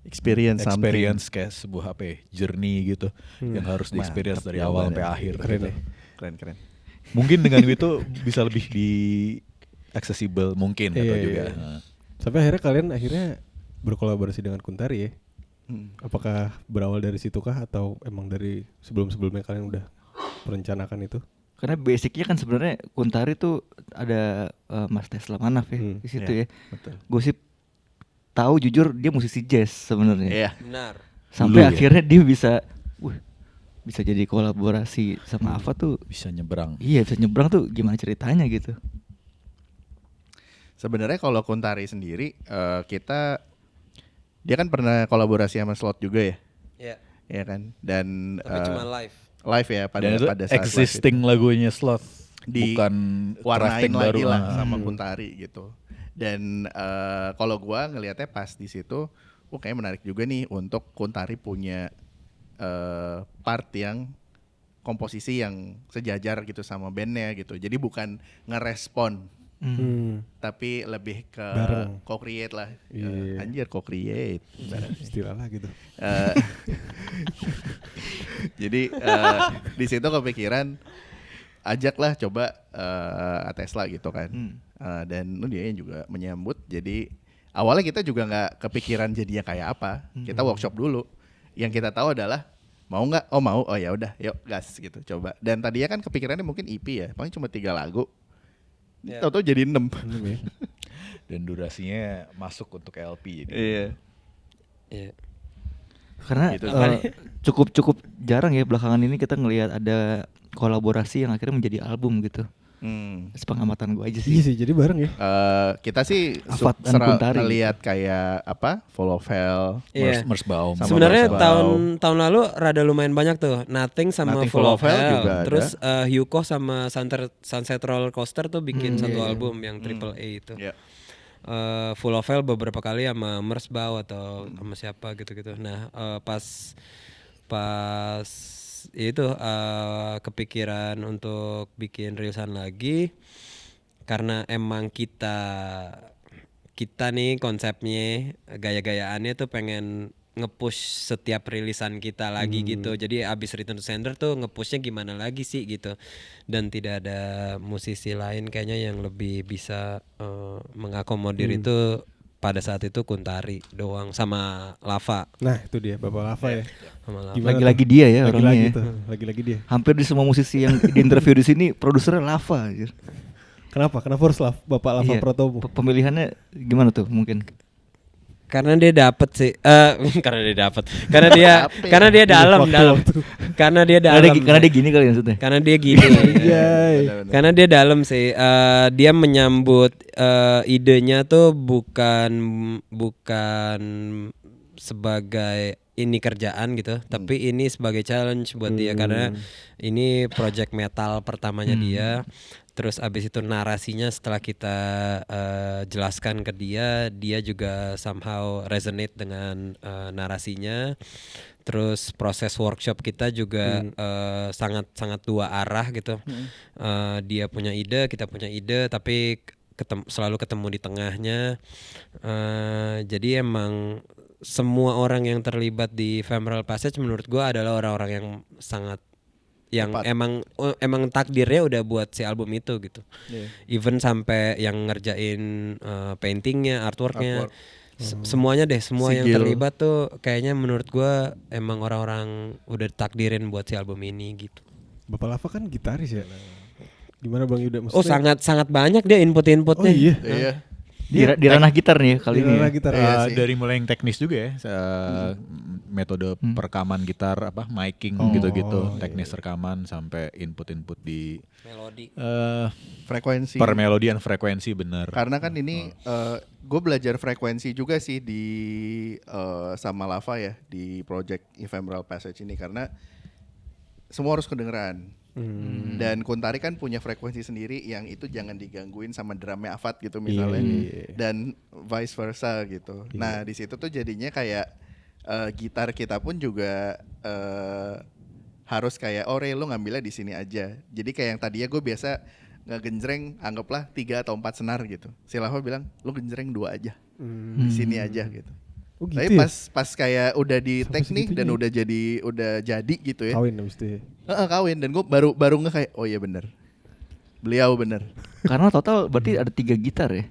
D: Experience
E: kayak sebuah apa ya, journey gitu yang harus di-experience
D: Mantap
E: dari awal
D: jawabannya.
E: sampai akhir
B: Keren
E: gitu.
B: ya.
D: Keren.
E: Mungkin dengan itu bisa lebih di accessible mungkin atau
B: Iya,
E: juga.
B: iya. Sampai akhirnya kalian berkolaborasi dengan Kuntari ya? Apakah berawal dari situ kah atau emang dari sebelum-sebelumnya kalian udah merencanakan itu?
A: Karena basicnya kan sebenarnya Kuntari tuh ada Mas Tesla Manaf ya di situ
D: Iya,
A: ya.
D: betul.
A: Gue sih tahu jujur dia musisi jazz sebenarnya.
D: Iya.
C: Benar.
A: Sampai
E: Dulu ya.
A: akhirnya dia bisa jadi kolaborasi sama Ava tuh.
E: Bisa nyebrang.
A: Iya bisa nyebrang tuh gimana ceritanya gitu.
D: Sebenarnya kalau Kuntari sendiri dia kan pernah kolaborasi sama Slot juga ya.
C: Iya.
D: Ya kan? Dan
C: Tapi cuma live.
D: live ya pada
E: Dan itu
D: pada saat live
E: existing
D: itu.
E: lagunya Slot,
D: Di
E: bukan
D: warnain
E: crafting
D: lagi
E: baru
D: lah
E: lah.
D: sama Kuntari gitu. Dan kalau gua ngelihatnya pas di situ, kayaknya menarik juga nih untuk Kuntari punya part yang komposisi yang sejajar gitu sama bandnya gitu. Jadi bukan ngerespon, tapi lebih ke
B: Bareng.
D: co-create lah.
B: Iya.
D: Anjir co-create.
B: Istilah lah gitu.
D: Eh, Jadi di situ kepikiran ajaklah coba Tesla gitu kan. Dan dia juga menyambut. Jadi awalnya kita juga nggak kepikiran jadinya kayak apa. Kita workshop dulu. Yang kita tahu adalah mau nggak? Oh mau. Oh ya udah, yuk gas gitu coba. Dan tadinya kan kepikirannya mungkin EP ya, paling cuma 3 lagu.
C: Ya.
D: Tahu-tahu jadi 6.
E: Dan durasinya masuk untuk LP jadi.
D: Iya.
C: Iya.
A: Karena
D: Gitu.
A: cukup jarang ya belakangan ini kita ngelihat ada kolaborasi yang akhirnya menjadi album gitu. Sepengamatan gue aja
B: Iya
A: sih.
B: sih, jadi bareng ya.
D: Kita sih
A: Afat dan Kuntari.
D: ngelihat kayak apa? Follow Fell.
C: Iya.
E: Mersbaum.
D: Sama
C: Sebenarnya
D: Mersbaum.
C: tahun lalu rada lumayan banyak tuh. Nothing sama
D: Nothing
C: Full
D: Full
C: of
D: of Hell
C: Hell.
D: juga ada.
C: Terus Hyukoh sama Sunset Roller Coaster tuh bikin satu
B: iya.
C: album yang Triple A itu.
D: Ya.
C: Full of Hell beberapa kali sama Mersbaum atau sama siapa gitu-gitu. Nah, pas itu kepikiran untuk bikin rilisan lagi karena emang kita nih konsepnya gaya-gayaannya tuh pengen nge-push setiap rilisan kita lagi gitu. Jadi abis Return to Sender tuh nge-pushnya gimana lagi sih gitu. Dan tidak ada musisi lain kayaknya yang lebih bisa mengakomodir itu pada saat itu Kuntari doang sama Lava.
B: Nah itu dia Bapak Lava ya.
C: Sama Lava.
B: Gimana
A: Lagi-lagi
B: tuh?
A: dia ya orangnya
B: Lagi-lagi
A: ya.
B: tuh, lagi-lagi dia.
A: Hampir di semua musisi yang di interview di sini produsernya Lava anjir.
B: Kenapa harus Bapak Lava
A: Iya.
B: Pratomo?
A: Pemilihannya gimana tuh mungkin?
C: Karena dia dapet sih, karena dia dalam. Karena dia dalam.
A: Karena dia gini kali maksudnya.
C: Karena dia gini.
B: Anjay.
C: Karena dia dalam sih. Dia menyambut idenya tuh bukan sebagai ini kerjaan gitu, tapi ini sebagai challenge buat dia karena ini project metal pertamanya dia. Terus abis itu narasinya setelah kita jelaskan ke dia juga somehow resonate dengan narasinya. Terus proses workshop kita juga sangat dua arah gitu. Dia punya ide, kita punya ide, tapi selalu ketemu di tengahnya. Jadi emang semua orang yang terlibat di Ephemeral Passage menurut gua adalah orang-orang yang sangat yang emang takdirnya udah buat si album itu gitu. Even sampai yang ngerjain paintingnya, artworknya, semuanya deh, semua yang
D: Sigil.
C: terlibat tuh kayaknya menurut gua emang orang-orang udah takdirin buat si album ini gitu.
B: Bapak Lava kan gitaris ya. Gimana Bang Yuda?
C: Oh sangat banyak dia input-inputnya.
B: Oh iya.
D: Iya.
A: Di ranah gitar nih ya kali ini. Ya.
B: Gitar.
D: sih.
E: Dari mulai yang teknis juga ya, metode perekaman gitar, miking gitu-gitu, teknis rekaman sampai input-input di
C: Melodi.
D: Frekuensi.
E: per melodian frekuensi bener.
D: Karena kan ini gue belajar frekuensi juga sih di sama Lava ya di project Ephemeral Passage ini karena semua harus kedengeran. Dan Kuntari kan punya frekuensi sendiri yang itu jangan digangguin sama drumnya Afat gitu misalnya, dan vice versa gitu. Nah di situ tuh jadinya kayak gitar kita pun juga harus kayak Re lu ngambilnya di sini aja. Jadi kayak yang tadinya gue biasa ngegenjreng anggaplah 3 atau 4 senar gitu. Si Lava bilang lu genjreng 2 aja di sini aja gitu.
B: Oh gitu
D: Tapi
B: ya?
D: pas kayak udah di
B: Sampai
D: teknik dan
B: segitunya.
D: udah jadi gitu ya.
B: Kawin habis itu ya.
D: Kawin dan gue baru nge kayak oh iya bener, beliau bener.
A: Karena total berarti ada 3 gitar ya.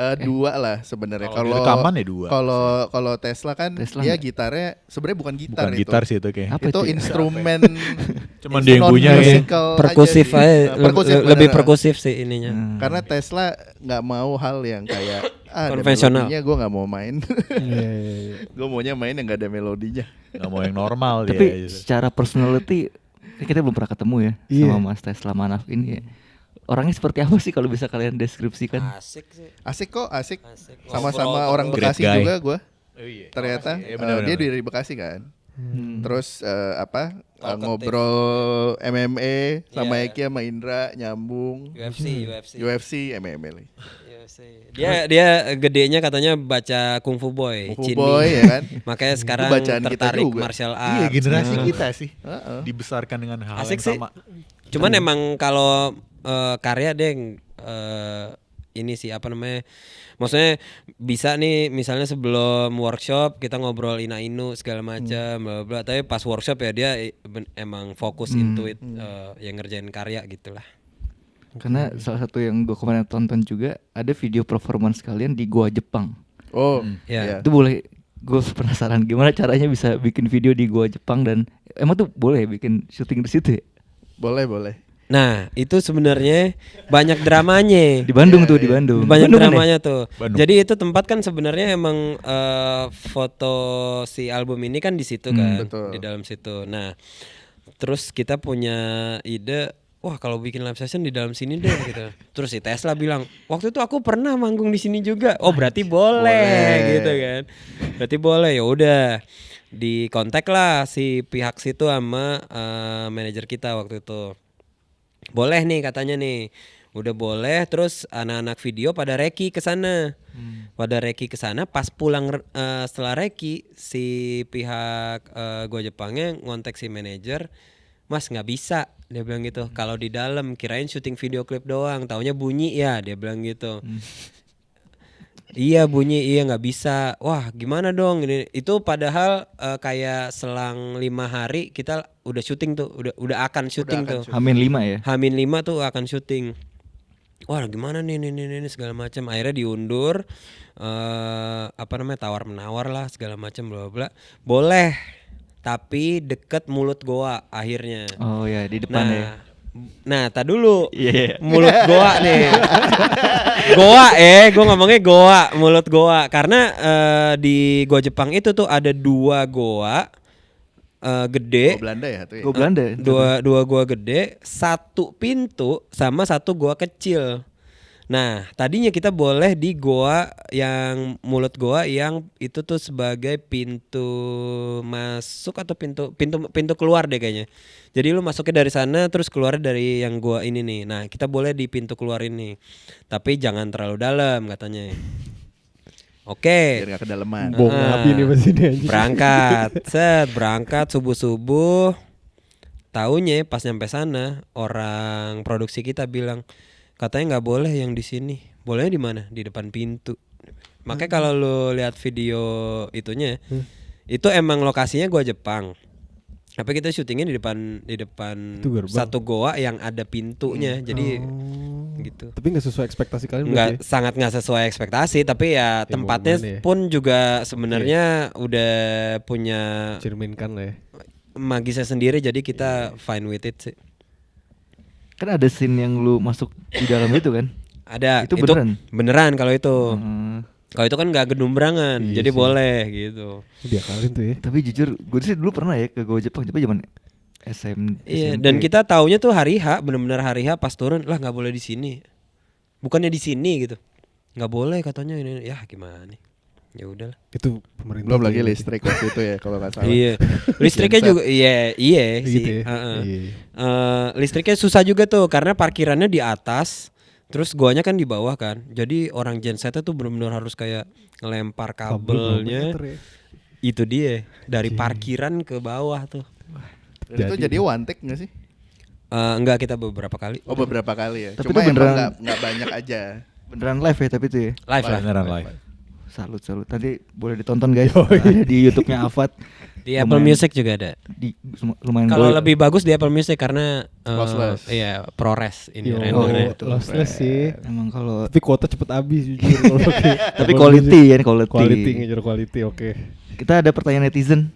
D: 2 lah sebenarnya.
E: Kalau di rekaman ya 2.
D: Kalau Tesla kan
A: Tesla
D: dia
A: nggak?
D: gitarnya sebenarnya bukan gitar
E: Bukan
D: itu.
E: gitar sih itu kayak.
A: Apa
D: Itu
A: itu ya?
D: instrumen.
E: Cuman dia yang punya ya.
D: non-musical
C: Perkusif
D: aja sih.
C: aja,
D: Perkusif
C: lebih
D: beneran.
C: perkusif sih ininya.
D: Karena Tesla nggak mau hal yang kayak
C: Konvensional.
D: ada melodinya gue nggak mau main.
B: Iya.
D: Gue maunya main yang nggak ada melodinya.
E: Nggak mau yang normal dia.
A: Tapi
E: gitu.
A: secara personality kita belum pernah ketemu ya
B: Iya.
A: sama Mas Tesla Manaf ini ya. Orangnya seperti apa sih kalau bisa kalian deskripsikan?
C: Asik sih.
D: Asik kok, asik.
C: Asik.
D: Sama-sama
C: Ngobrol
D: orang
C: terus.
E: Great
D: Bekasi
E: guy.
D: juga gue.
E: Oh iya.
D: Ternyata
E: Iya, benar-benar.
D: dia dari Bekasi kan. Terus
C: Talkative.
D: ngobrol MMA sama
C: Iya.
D: Eki sama Indra nyambung. UFC MMA lagi.
C: Dia gedenya katanya baca Kung Fu Boy,
D: Kung Fu
C: Chin
D: Boy
C: Lee.
D: ya kan.
C: Makanya sekarang
D: bacaan kita
C: tertarik
D: juga.
C: martial
E: Iya
C: arts.
E: generasi
C: Nah.
E: kita sih
D: Heeh.
E: dibesarkan dengan hal
C: Asik
E: yang
C: sih.
E: sama.
C: Cuman emang kalau karya dia yang ini sih apa namanya? Maksudnya bisa nih misalnya sebelum workshop kita ngobrol ina-inu segala macam bla bla. Tapi pas workshop ya dia emang fokus into it yang ngerjain karya gitulah.
A: Karena salah satu yang gue kemarin tonton juga ada video performance kalian di Goa Jepang.
D: Oh,
C: Iya.
D: iya.
A: Itu boleh, gue penasaran gimana caranya bisa bikin video di Goa Jepang dan emang tuh boleh bikin syuting di situ ya?
D: Boleh.
C: Nah, itu sebenarnya banyak dramanya.
A: Di Bandung tuh, di Bandung.
C: Banyak
A: Bandung kan ya?
C: dramanya tuh.
E: Bandung.
C: Jadi itu tempat kan sebenarnya emang foto si album ini kan di situ kan,
D: betul.
C: di dalam situ. Nah, terus kita punya ide, wah kalau bikin live session di dalam sini deh gitu. Terus si Tesla bilang, waktu itu aku pernah manggung di sini juga. Oh berarti boleh gitu kan. Berarti boleh ya udah. Di kontak lah si pihak situ sama manajer kita waktu itu. Boleh nih katanya nih. Udah boleh, terus anak-anak video pada reki ke sana. Pada reki ke sana, pas pulang setelah reki si pihak Gua Jepangnya ngontek si manajer, "Mas, nggak bisa." Dia bilang gitu. Kalau di dalam kirain syuting video klip doang, taunya bunyi ya, dia bilang gitu. Iya bunyi, iya nggak bisa. Wah gimana dong ini? Itu padahal kayak selang 5 hari kita udah syuting tuh, udah akan syuting tuh.
A: Hamin 5 ya?
C: H-5 tuh akan syuting. wah gimana nih ini segala macam. Akhirnya diundur, tawar menawar lah segala macam bla bla. Boleh, tapi deket mulut goa akhirnya.
A: Oh ya, di depan ya.
C: Nah, tak dulu.
A: Iya.
C: Mulut goa nih. Goa gue ngomongnya goa, mulut goa. Karena di Goa Jepang itu tuh ada 2 goa gede.
D: Gua Belanda ya tuh ya.
A: Gue Belanda.
C: Dua gua gede, 1 pintu sama 1 gua kecil. Nah, tadinya kita boleh di goa yang mulut goa yang itu tuh sebagai pintu masuk atau pintu keluar deh kayaknya. Jadi lu masuknya dari sana terus keluarnya dari yang goa ini nih. Nah, kita boleh di pintu keluar ini. Tapi jangan terlalu dalam katanya. Oke.
D: Biar gak kedalaman.
B: Bong api nih pasti ini anjing.
C: Berangkat subuh-subuh. Taunya pas nyampe sana orang produksi kita bilang katanya nggak boleh yang di sini. Bolehnya di mana? Di depan pintu. Makanya kalau lu lihat video itunya, itu emang lokasinya Goa Jepang. Tapi kita syutingnya di depan
B: Itu gerbang.
C: satu goa yang ada pintunya. Jadi gitu.
B: Tapi nggak sesuai ekspektasi kalian
C: Nggak
B: berarti?
C: sangat nggak sesuai ekspektasi, tapi ya tempatnya
B: momen ya.
C: pun juga sebenarnya udah punya
B: Cerminkan lah ya.
C: magisnya sendiri, jadi kita fine with it sih.
A: Kan ada scene yang lu masuk di dalam itu kan?
C: Ada
A: Itu beneran?
C: beneran kalau itu.
A: Hmm.
C: Kalau itu kan nggak gedumbrangan,
B: Iya
C: jadi
B: sih.
C: boleh gitu.
B: Dia kalian tuh ya.
A: Tapi jujur, gue sih dulu pernah ya ke Goa Jepang, tapi zaman SMP.
C: Iya, dan kita taunya tuh hari H, bener-bener hari H pas turun lah nggak boleh di sini. Bukannya di sini gitu. Nggak boleh katanya ini. Ya gimana nih? Ya udahlah.
B: Itu pemerintah.
D: Belum
B: tuh
D: lagi
B: ya.
D: listrik waktu itu ya kalau nggak salah.
C: Iya. Listriknya
D: Genset.
C: juga iya
B: Gitu
C: sih.
B: ya?
C: Heeh.
B: Iya.
C: Listriknya susah juga tuh karena parkirannya di atas. Terus goanya kan di bawah kan. Jadi orang gensetnya tuh benar-benar harus kayak ngelempar kabelnya.
B: meter ya.
C: Itu dia dari parkiran ke bawah tuh.
D: Dan itu jadi one take nggak sih?
C: Enggak, kita beberapa kali.
D: Oh beberapa kali ya.
A: Tapi
D: Cuma
A: itu beneran-
D: emang nggak banyak aja.
A: Beneran live ya tapi itu ya.
C: Live lah.
E: Beneran live.
A: Salut. Nanti boleh ditonton guys. Ada di YouTube-nya Afat.
C: Di Apple
A: Lumayan-
C: Music juga ada.
A: Lumayan
C: Kalau
A: goy.
C: lebih bagus di Apple Music karena
D: Lossless.
C: iya ProRes ini
B: Yo,
C: rendernya.
B: lossless sih.
A: Emang kalau
B: Tapi kuota cepet habis jujur kalau pakai
A: tapi
B: Apple
A: quality
B: Music.
A: ya, quality.
B: Quality ngejar quality, oke.
A: Kita ada pertanyaan netizen.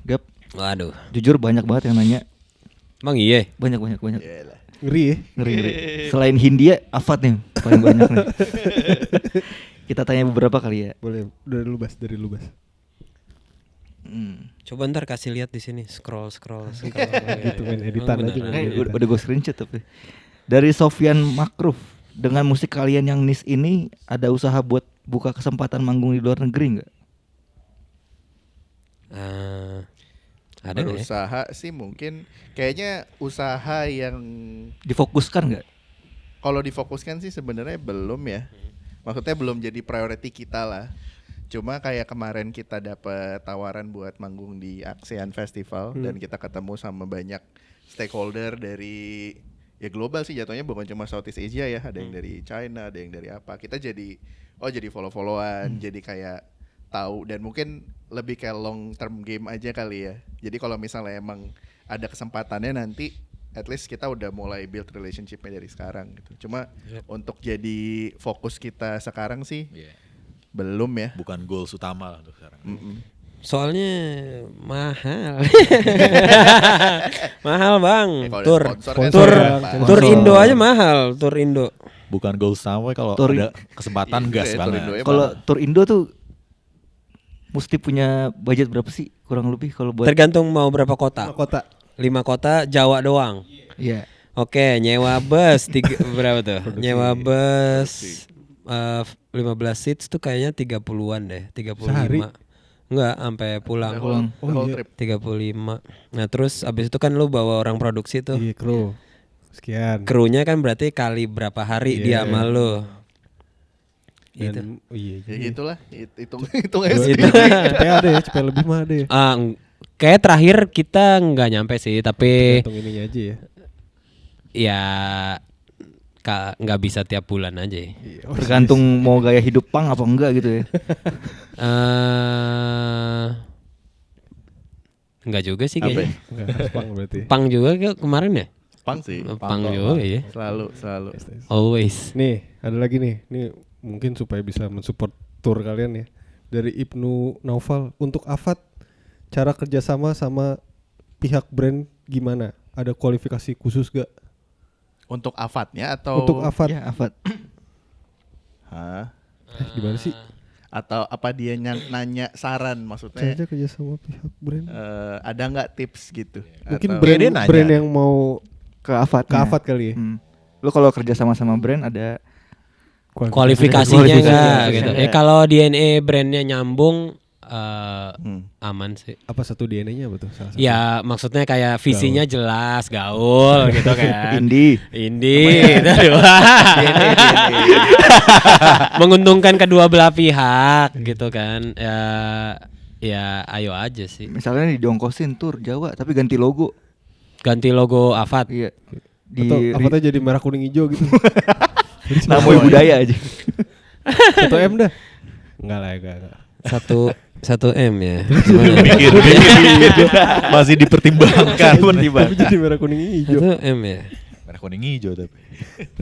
A: Gap,
C: Waduh.
A: jujur banyak banget yang nanya.
C: Emang iya.
A: Banyak.
D: Yalah.
B: Ngeri ya.
A: Ngeri. Selain Hindia, Afat nih paling banyak nih. Kita tanya beberapa kali ya.
B: Boleh dari lu Bas.
C: Coba ntar kasih lihat di sini scroll.
B: Gitu, main editan
C: Emang
B: aja,
C: beneran.
B: main editan.
A: Udah gue screenshot tapi. Dari Sofyan Makruf, dengan musik kalian yang nis ini ada usaha buat buka kesempatan manggung di luar negeri nggak?
C: Ada nggak ya?
D: Berusaha sih mungkin. Kayaknya usaha yang
A: Difokuskan nggak?
D: kalau difokuskan sih sebenarnya belum ya. Maksudnya belum jadi priority kita lah. Cuma kayak kemarin kita dapat tawaran buat manggung di ASEAN Festival dan kita ketemu sama banyak stakeholder dari ya global sih jatuhnya, bukan cuma Southeast Asia ya, ada yang dari China, ada yang dari apa. Kita jadi follow-followan, jadi kayak tahu dan mungkin lebih kayak long term game aja kali ya. Jadi kalau misalnya emang ada kesempatannya nanti at least kita udah mulai build relationship-nya dari sekarang gitu. Cuma untuk jadi fokus kita sekarang sih
E: Iya.
D: belum ya.
E: Bukan goals utama lah untuk sekarang.
C: Soalnya mahal. Mahal bang.
D: Kalau ada
C: Tur
D: sponsor kan
C: tur
D: berapa?
C: tur
A: Sponsor.
C: Indo aja mahal. Tur Indo.
E: Bukan goals utama kalau
A: Tori-
E: ada kesempatan gas
D: Iya,
E: banget.
D: Torindo ya.
A: Kalau tour Indo tuh mesti punya budget berapa sih kurang lebih kalau buat?
C: Tergantung mau berapa kota.
B: Kota
C: 5 kota Jawa doang.
A: Iya.
C: Oke, nyewa bus berapa tuh? Nyewa bus 15 seats tuh kayaknya 30-an deh, 35.
B: Sehari?
C: Enggak, sampai pulang.
D: The whole
B: iya.
D: trip.
C: 35. Nah, terus abis itu kan lu bawa orang produksi tuh.
B: Iya, kru. Sekian.
C: Krunya kan berarti kali berapa hari dia
B: Iya.
C: sama lu. Gitu.
B: Dan iya.
D: Ya
B: jadi-
D: gitulah, hitung aja
B: Dua-
D: sendiri.
B: Cepet ada ya, cepet lebih mah ada ya.
C: Kayak terakhir kita nggak nyampe sih, tapi
B: Tergantung ininya aja ya.
C: ya nggak bisa tiap bulan aja.
B: Iya. Oh,
A: Tergantung mau gaya hidup pang apa enggak gitu ya.
C: Nggak juga sih
D: Apa
C: kayaknya.
B: Enggak harus pang berarti.
C: Pang juga kemarin ya?
D: Pang sih.
C: Pang juga ya.
D: Selalu.
C: Always.
B: Nih, ada lagi nih. Nih mungkin supaya bisa mensupport tour kalian ya. Dari Ibnu Naufal, untuk Afat cara kerjasama sama pihak brand gimana? Ada kualifikasi khusus gak?
D: Untuk Afatnya atau
B: Untuk Afat,
A: Ya, Afat.
D: Hah?
B: gimana sih?
D: Atau apa dia nanya saran
B: Cara
D: maksudnya?
B: kerjasama pihak brand?
D: Ada nggak tips gitu?
B: Mungkin
D: Atau-
E: dia nanya.
B: brand yang mau
A: Ke Afat.
B: ke Afat kali ya.
A: Lu kalau kerja sama brand ada
C: Kualifikasinya
A: Kualifikasi.
C: enggak
A: Iya.
C: gitu. Kalau DNA brandnya nyambung aman sih.
B: Apa satu DNA-nya apa tuh? Salah satu.
C: Ya maksudnya kayak visinya jelas, gaul gitu kan.
A: indie.
C: Indie gitu. Menguntungkan kedua belah pihak gitu kan. Ya ayo aja sih.
A: Misalnya didongkosin tur Jawa tapi ganti logo.
C: Ganti logo Afat.
A: Iya.
B: Atau Afatnya jadi merah kuning hijau gitu.
A: Namanya budaya aja.
B: 1 M dah. Enggak lah, enggak.
C: 1 M ya.
E: Mikir. Masih dipertimbangkan.
B: Tapi jadi merah kuning hijau.
C: 1 M ya.
E: Merah kuning hijau tapi.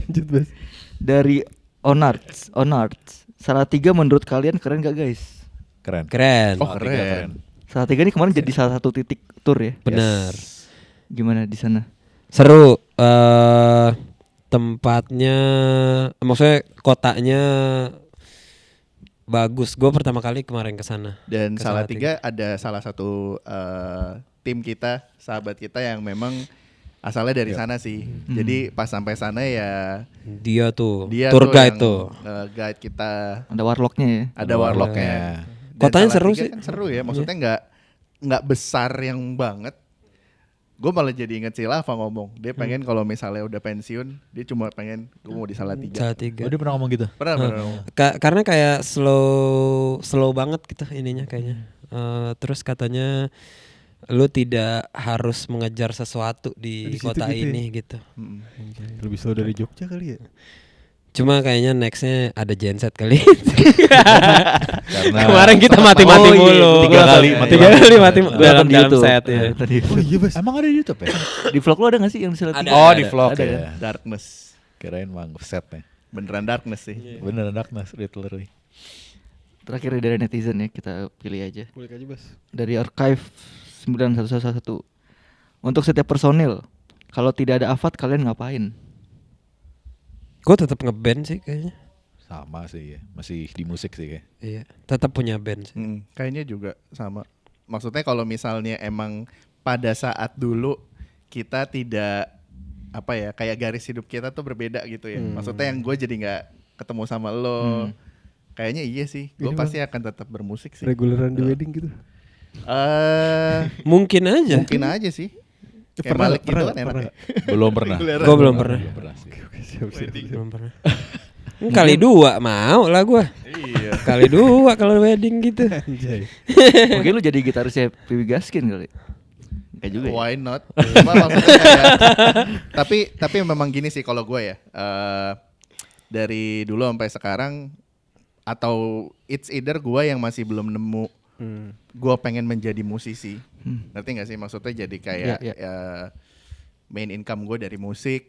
B: Lanjut, Bas.
A: Dari Onarts. Salatiga menurut kalian keren gak guys?
E: Keren.
C: Keren.
D: Oh, keren.
A: Salatiga ini kemarin jadi salah satu titik tur ya.
C: Benar.
A: Gimana di sana?
C: Seru. Tempatnya, maksudnya kotanya bagus. Gue pertama kali kemarin ke sana.
D: Dan
C: Ke
D: Salatiga ada salah satu tim kita, sahabat kita yang memang asalnya dari sana sih. Jadi pas sampai sana ya
C: Dia tuh
D: dia
C: tour
D: tuh
C: guide
D: yang,
C: tuh.
D: guide kita.
A: Ada warlocknya ya.
D: Ada warlocknya. Dan
C: Kotanya seru
D: Salatiga
C: sih.
D: Kan seru ya, maksudnya nggak besar yang banget. Gue malah jadi inget si Lava ngomong, dia pengen kalau misalnya udah pensiun, dia cuma pengen gue mau di Salatiga.
C: Salatiga.
E: Oh, dia pernah ngomong gitu.
D: Pernah ngomong.
C: Karena kayak slow banget gitu ininya kayaknya. Terus katanya lu tidak harus mengejar sesuatu di
B: Di situ
C: kota
B: gitu ya?
C: ini gitu.
B: Lebih slow dari Jogja kali ya.
C: Cuma kayaknya nextnya ada genset kali.
E: Karena
C: Kemarin kita mati-mati
A: Oh, iya.
C: mulu.
E: 3 kali
C: Tiga kali mati
A: Gua
C: dalam
A: nonton di
C: dalam
A: YouTube.
C: set ya.
A: Tadi.
B: Oh iya, Bas.
E: emang ada di YouTube ya?
A: Di vlog lu ada gak sih yang di Salatiga?
C: Ada.
E: Oh, di vlog
A: Ada
E: ya.
A: kan?
D: Darkness,
E: Kirain mang setnya.
D: beneran darkness sih.
E: Bener darkness literally.
A: Terakhir dari netizen ya, kita pilih aja.
B: Kulik aja, Bas.
A: Dari archive 9111. Untuk setiap personil, kalau tidak ada Afat kalian ngapain?
C: Gue tetap ngeband sih kayaknya.
E: Sama sih ya. Masih di musik sih kayak.
C: Iya, tetap punya band sih.
D: Kayaknya juga sama. Maksudnya kalau misalnya emang pada saat dulu kita tidak apa ya, kayak garis hidup kita tuh berbeda gitu ya. Maksudnya yang gue jadi nggak ketemu sama lo. Kayaknya iya sih. Gue
B: Ini
D: pasti akan tetap bermusik sih.
B: Reguleran di wedding gitu.
C: Mungkin aja.
D: Mungkin aja sih. Kayak
B: Pernah-
D: Malik gitu
B: pernah-
D: kan enak
B: pernah.
D: ya.
E: Belum pernah.
C: Gue belum pernah.
E: Belum pernah sih.
B: Siap.
C: Belum pernah. Kali 2 mau lah gue.
D: Iya.
C: Kali 2 kalau wedding gitu.
B: Anjay.
A: Mungkin lu jadi gitarisnya Piwi Gaskin kali. Kayak juga ya?
D: Why not? Cuma maksudnya kayak, tapi memang gini sih kalau gue ya. Dari dulu sampai sekarang atau it's either gue yang masih belum nemu gue pengen menjadi musisi. Ngerti gak sih? Maksudnya jadi kayak
A: Iya,
D: ya, main income gue dari musik.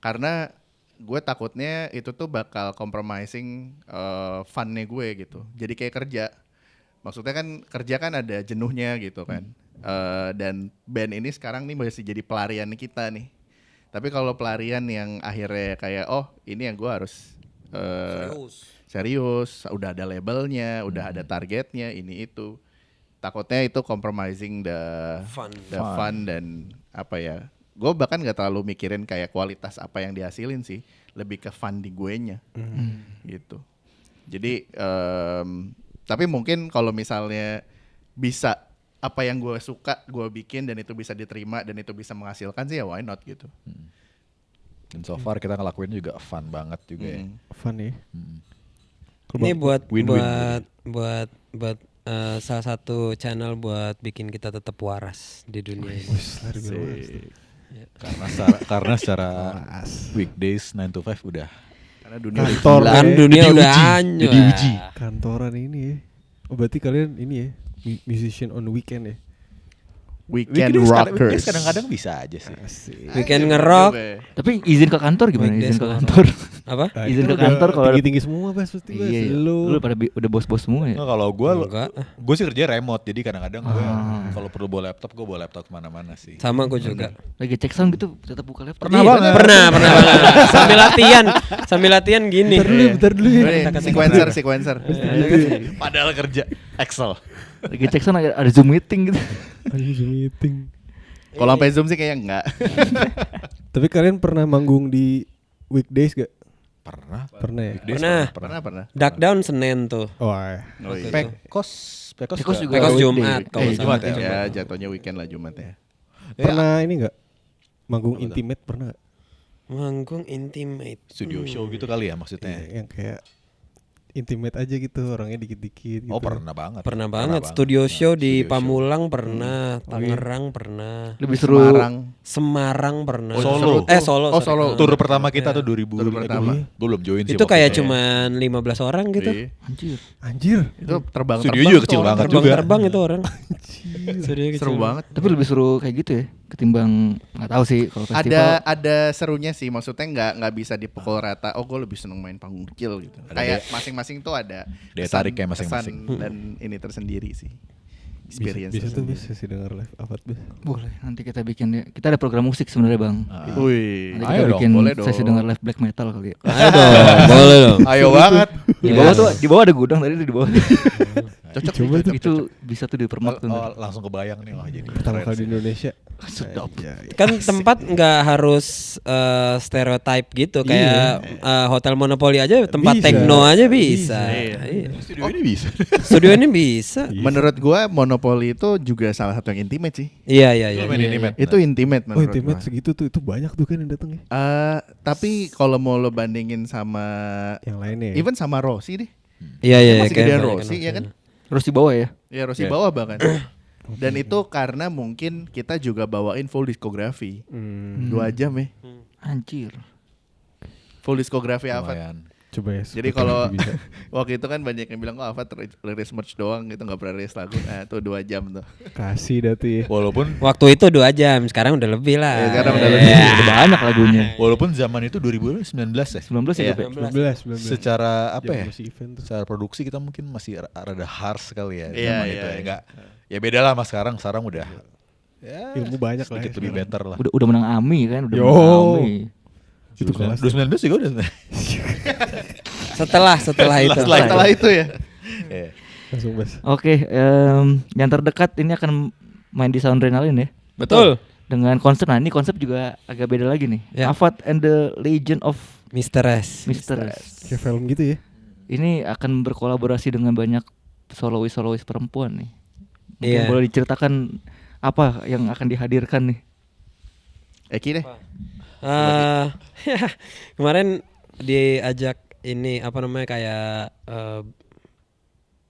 D: Karena gue takutnya itu tuh bakal compromising funnya gue gitu. Jadi kayak kerja. Maksudnya kan kerja kan ada jenuhnya gitu kan. Dan band ini sekarang nih masih jadi pelarian kita nih. Tapi kalau pelarian yang akhirnya kayak oh ini yang gue harus serius, udah ada labelnya, udah ada targetnya, ini itu. Takutnya itu compromising the fun dan apa ya. Gue bahkan gak terlalu mikirin kayak kualitas apa yang dihasilin sih, lebih ke fun di guenya gitu. Jadi tapi mungkin kalau misalnya bisa apa yang gue suka gue bikin dan itu bisa diterima dan itu bisa menghasilkan sih ya why not gitu.
E: Dan so far kita ngelakuin juga fun banget juga ya.
B: Fun ya.
C: Ini buat
E: Win-win
C: buat salah satu channel buat bikin kita tetap waras di dunia ini.
B: Wis, lari bawah.
E: Karena secara weekdays 9 to 5 udah
D: Karena dunia udah
B: Kantor
D: gila.
C: Kan
B: ya.
C: dunia
E: Udah
C: udah
E: diuji,
C: anjur.
E: udah diuji.
B: Kantoran ini ya. Oh berarti kalian ini ya musician on weekend ya.
D: Weekend
E: Weekdays
D: rockers.
E: kadang-kadang bisa aja sih.
C: Weekend ngerok.
A: Tapi izin ke kantor gimana?
C: Weekdays
A: Izin ke
C: ngerok.
A: kantor.
C: Apa?
B: Nah,
A: Izin
B: kita
A: ke
B: udah
A: kantor kalau ada-
B: tinggi-tinggi semua Bas pasti Bas.
A: Iya, iya. Lu pada udah bos-bos semua ya.
E: Nah, kalau
C: Enggak.
E: gue sih kerja remote, jadi kadang-kadang gue
A: Ah.
E: kalau perlu bawa laptop, gue bawa laptop kemana-mana sih.
C: Sama gue juga.
A: Lagi cek sound gitu tetap buka laptop.
E: Pernah
A: Iya,
E: banget.
C: Pernah banget. Sambil latihan gini.
B: Bentar dulu ya.
D: Sequencer.
E: Padahal kerja Excel.
A: Lagi cek sound ada Zoom meeting gitu.
B: Ayo Zoom meeting.
D: Kalau sampai Zoom sih kayaknya enggak.
B: Tapi kalian pernah manggung di weekdays gak?
E: Pernah.
B: Pernah ya?
E: Weekdays
D: Pernah.
C: Duck down Senin tuh.
B: Wah.
D: Oh, iya.
E: Pekos
A: Pekos juga
C: Pekos
A: weekday.
C: Jumat, kalau nggak
E: Jumat
C: salah.
E: ya.
D: Ya jatuhnya weekend lah Jumat ya.
B: Pernah ini gak? Manggung intimate pernah gak?
C: Manggung intimate.
E: Studio show gitu kali ya maksudnya.
B: Yang kayak intimate aja gitu, orangnya dikit-dikit gitu.
E: Oh pernah banget.
C: Pernah banget. Studio
E: Nah,
C: show di
E: studio show.
C: Pamulang pernah, Tangerang pernah,
A: Lebih seru.
C: Semarang pernah.
E: Oh, Solo.
C: Solo.
D: Oh,
C: sorry.
D: Solo.
E: Tur pertama kita tuh 2000.
D: Tur pertama.
E: Gue belum join sih.
C: Itu
E: waktu
C: kayak
E: itu.
C: cuman 15 orang gitu.
D: Iya.
A: Anjir.
B: Anjir.
D: Itu terbang.
E: Studio juga kecil banget juga.
C: Terbang itu orang. Studio kecil.
D: Seru banget.
A: Tapi lebih seru kayak gitu ya ketimbang nggak tahu sih kalau festival.
D: Ada serunya sih, maksudnya nggak bisa dipukul rata. Oh, gue lebih seneng main panggung kecil gitu.
E: Ada
D: Kayak masing-masing tuh ada
E: daya
D: kesan-
E: tariknya masing-masing.
D: kesan dan ini tersendiri sih. Experience
B: Bisa tuh
D: tersendiri.
B: Bas, sesi denger live Afat Bas.
A: Boleh, nanti kita bikin ya. Kita ada program musik sebenarnya, Bang.
D: Wih.
A: Nanti
E: Ayo
A: kita
E: dong,
A: bikin
D: boleh
A: sesi
D: dong.
A: dengar live black metal kali ya.
C: Ayo dong, boleh dong.
E: Ayo banget.
A: Di bawah ada gudang tadi di bawah.
D: Cocok
B: Coba tuh.
A: Itu bisa tuh dipermak tuh.
E: Oh, langsung kebayang nih wah jadi.
B: Pertama
E: keren
B: kali di
E: sih.
B: Indonesia.
A: Sedap.
C: Kan tempat nggak harus stereotype gitu kayak hotel Monopoly aja tempat
B: Bisa.
C: techno aja bisa.
D: Iya.
C: Iya.
E: Studio ini bisa.
C: Studio ini bisa.
D: Menurut gua Monopoly itu juga salah satu yang intimate sih.
C: Iya.
E: Lu main intimate.
D: Itu intimate
B: Oh
D: menurut
B: intimate
D: gua.
B: segitu tuh, itu banyak tuh kan yang datang ya.
D: Tapi kalau mau lo bandingin sama
B: Yang lainnya ya.
D: even sama Rossi deh.
C: Iya.
D: Masih
C: kayak
D: gedean
C: banyak
D: Rossi
C: kan.
D: ya kan?
A: Terus di bawah ya.
D: Ya Rossi
E: Iya.
D: bawah bahkan. Dan itu karena mungkin kita juga bawain full diskografi. 2 jam ya.
A: Anjir.
D: Full diskografi Afat.
E: Lumayan.
B: Coba ya.
D: Jadi
B: seperti
D: kalau
B: itu bisa.
D: waktu itu kan banyak yang bilang, oh Afat rilis merch doang gitu, gak pernah rilis lagu. Nah itu 2 jam tuh.
B: Kasih dah tuh ya.
E: Walaupun
C: Waktu itu 2 jam, sekarang udah lebih lah.
D: Ya, sekarang udah lebih.
C: Iya.
A: Udah banyak lagunya.
E: walaupun zaman itu 2019 ya.
A: 19 ya,
D: Iya.
A: Beb?
B: 19.
E: Secara apa
B: Zaman
E: ya?
B: masih event tuh.
E: Secara produksi kita mungkin masih rada harsh sekali ya
D: Iya,
E: zaman
D: iya,
E: itu ya.
D: iya.
E: Enggak. Ya beda lah mas sekarang udah. Ya,
B: Ilmu banyak lah ya
E: sedikit lebih
B: sekarang.
E: better lah.
A: Udah menang AMI kan, udah
B: Yo.
A: menang AMI.
B: Itu kelas.
E: 2019 juga udah.
C: Setelah itu.
D: Setelah itu ya.
E: Iya.
B: Langsung Bas.
A: Oke, yang terdekat ini akan main di Soundrenalin ya.
C: Betul.
A: Dengan konsep, nah ini konsep juga agak beda lagi nih.
C: Ya.
A: Afat and the Legend of
C: Mr. S.
A: Mr.
B: Kayak film gitu ya.
A: Ini akan berkolaborasi dengan banyak solois perempuan nih. Mungkin
C: Iya.
A: boleh diceritakan apa yang akan dihadirkan nih?
D: Eki deh.
C: Kemarin diajak ini apa namanya kayak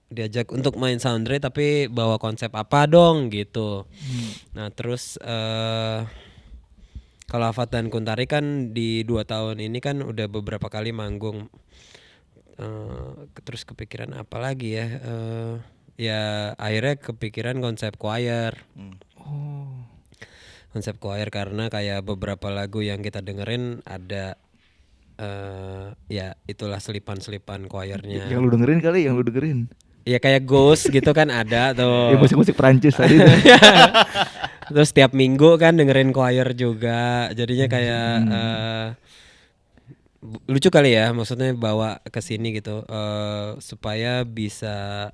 C: diajak untuk main Soundray tapi bawa konsep apa dong gitu. Nah terus kalau Afat dan Kuntari kan di 2 tahun ini kan udah beberapa kali manggung. Terus kepikiran apa lagi ya? Ya akhirnya kepikiran konsep choir. Konsep choir karena kayak beberapa lagu yang kita dengerin ada ya itulah selipan-selipan choirnya.
A: Yang lu dengerin kali, yang lu dengerin.
C: Ya kayak Ghost gitu kan ada tuh.
A: Ya musik-musik Perancis tadi.
C: Terus setiap minggu kan dengerin choir juga. Jadinya kayak lucu kali ya, maksudnya bawa ke sini gitu supaya bisa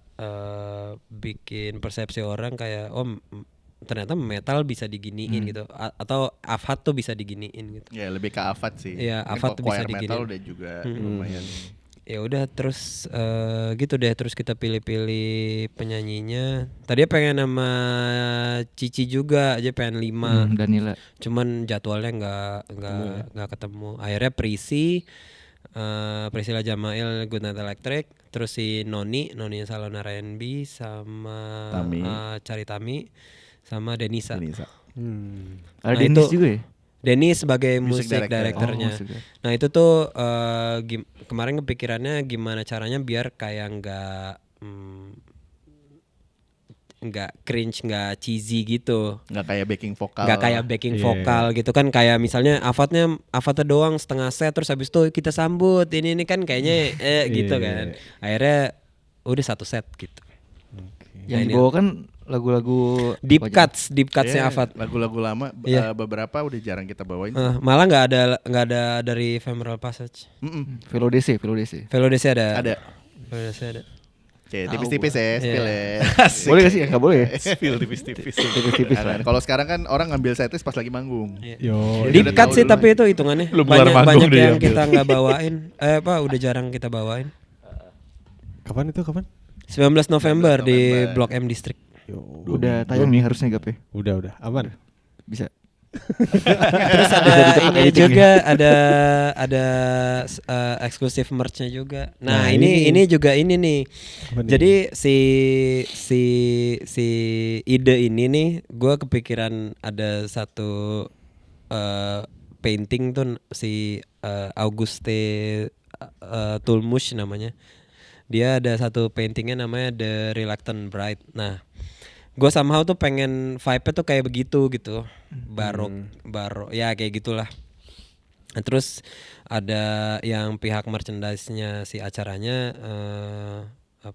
C: bikin persepsi orang kayak ternyata metal bisa diginiin gitu atau Afat tuh bisa diginiin gitu.
D: Ya lebih ke Afat sih.
C: Iya,
D: Mungkin
C: Afat
D: kalau
C: bisa
D: choir metal
C: diginiin.
D: udah juga lumayan.
C: Ya udah terus gitu deh, terus kita pilih-pilih penyanyinya. Tadinya pengen sama Cici juga aja, pengen 5.
A: Danila.
C: Cuman jadwalnya nggak ketemu. Akhirnya Priscilla Jamail Good Night Electric, terus si Noninya Salona R&B sama
D: Tami.
C: Caritami sama Denisa.
D: Denisa.
A: Ada
C: Nah,
A: Dennis
C: itu-
A: juga ya?
C: Dennis sebagai
D: Music
C: musik
D: director.
C: directornya.
A: Oh, musik director.
C: Nah itu tuh kemarin kepikirannya gimana caranya biar kayak nggak nggak cringe, nggak cheesy gitu.
D: Nggak kayak backing vokal.
C: Nggak kayak backing
B: Iya.
C: vokal gitu kan, kayak misalnya Avatnya doang setengah set terus habis itu kita sambut ini kan kayaknya gitu kan. Akhirnya udah satu set gitu.
A: Yang
C: ini-
A: dibawa kan lagu-lagu
C: Deep
A: apa aja?
C: cutsnya
D: Iya,
C: Avat.
D: lagu-lagu lama
C: Iya.
D: beberapa udah jarang kita bawain.
C: Malah nggak ada dari Ephemeral Passage.
D: Mm-mm.
A: Velo DC, Velo DC.
C: Velodesi ada.
D: Ada.
C: Velodesi ada.
D: Cek tipis-tipis ya, spill ya.
A: Boleh gak sih? Enggak boleh ya?
E: Spill tipis-tipis.
A: Tipis-tipis lah.
D: Nah, kalau sekarang kan orang ngambil setlist pas lagi manggung.
B: Yo.
D: Jadi
C: Deep
D: udah
C: cut
D: tahu
C: sih
D: dulu
C: tapi itu hitungannya
E: Belum kelar
C: banyak
E: manggung
C: banyak
E: dia
C: yang
E: ambil.
C: kita nggak bawain. Udah jarang kita bawain.
B: Kapan itu kapan?
C: 19 November di
D: November.
C: Blok M District.
B: Yo.
A: Udah tayang nih harusnya Gap ya.
B: Udah aman.
A: Bisa.
C: Terus ada
A: dicepat
C: ini
A: editing
C: juga ada eksklusif merch-nya juga. Nah,
B: Nah,
C: ini juga ini nih.
B: Apa nih?
C: Jadi si ide ini nih gue kepikiran ada satu painting tuh si Auguste Tulmush namanya. Dia ada satu paintingnya namanya The Reluctant Bride. Nah, gue somehow tuh pengen vibe-nya tuh kayak begitu gitu, barok ya kayak gitulah. Nah, terus ada yang pihak merchandise-nya si acaranya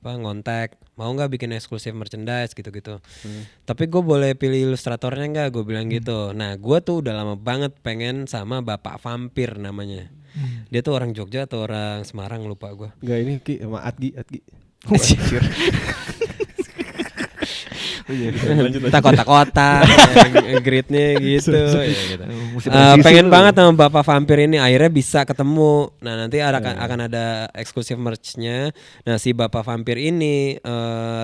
C: ngontak mau nggak bikin eksklusif merchandise gitu-gitu. Tapi gue boleh pilih ilustratornya nggak? Gue bilang gitu. Nah, gue tuh udah lama banget pengen sama Bapak Vampir namanya. Dia tuh orang Jogja atau orang Semarang lupa gue.
B: Enggak ini Ki sama Adgi.
C: Kita kotak-kotak, gridnya gitu. Ya, gitu.
A: Mesti presisi
C: Pengen
A: lu.
C: banget sama Bapak Vampir ini akhirnya bisa ketemu. Nah nanti akan ada eksklusif merch-nya. Nah si Bapak Vampir ini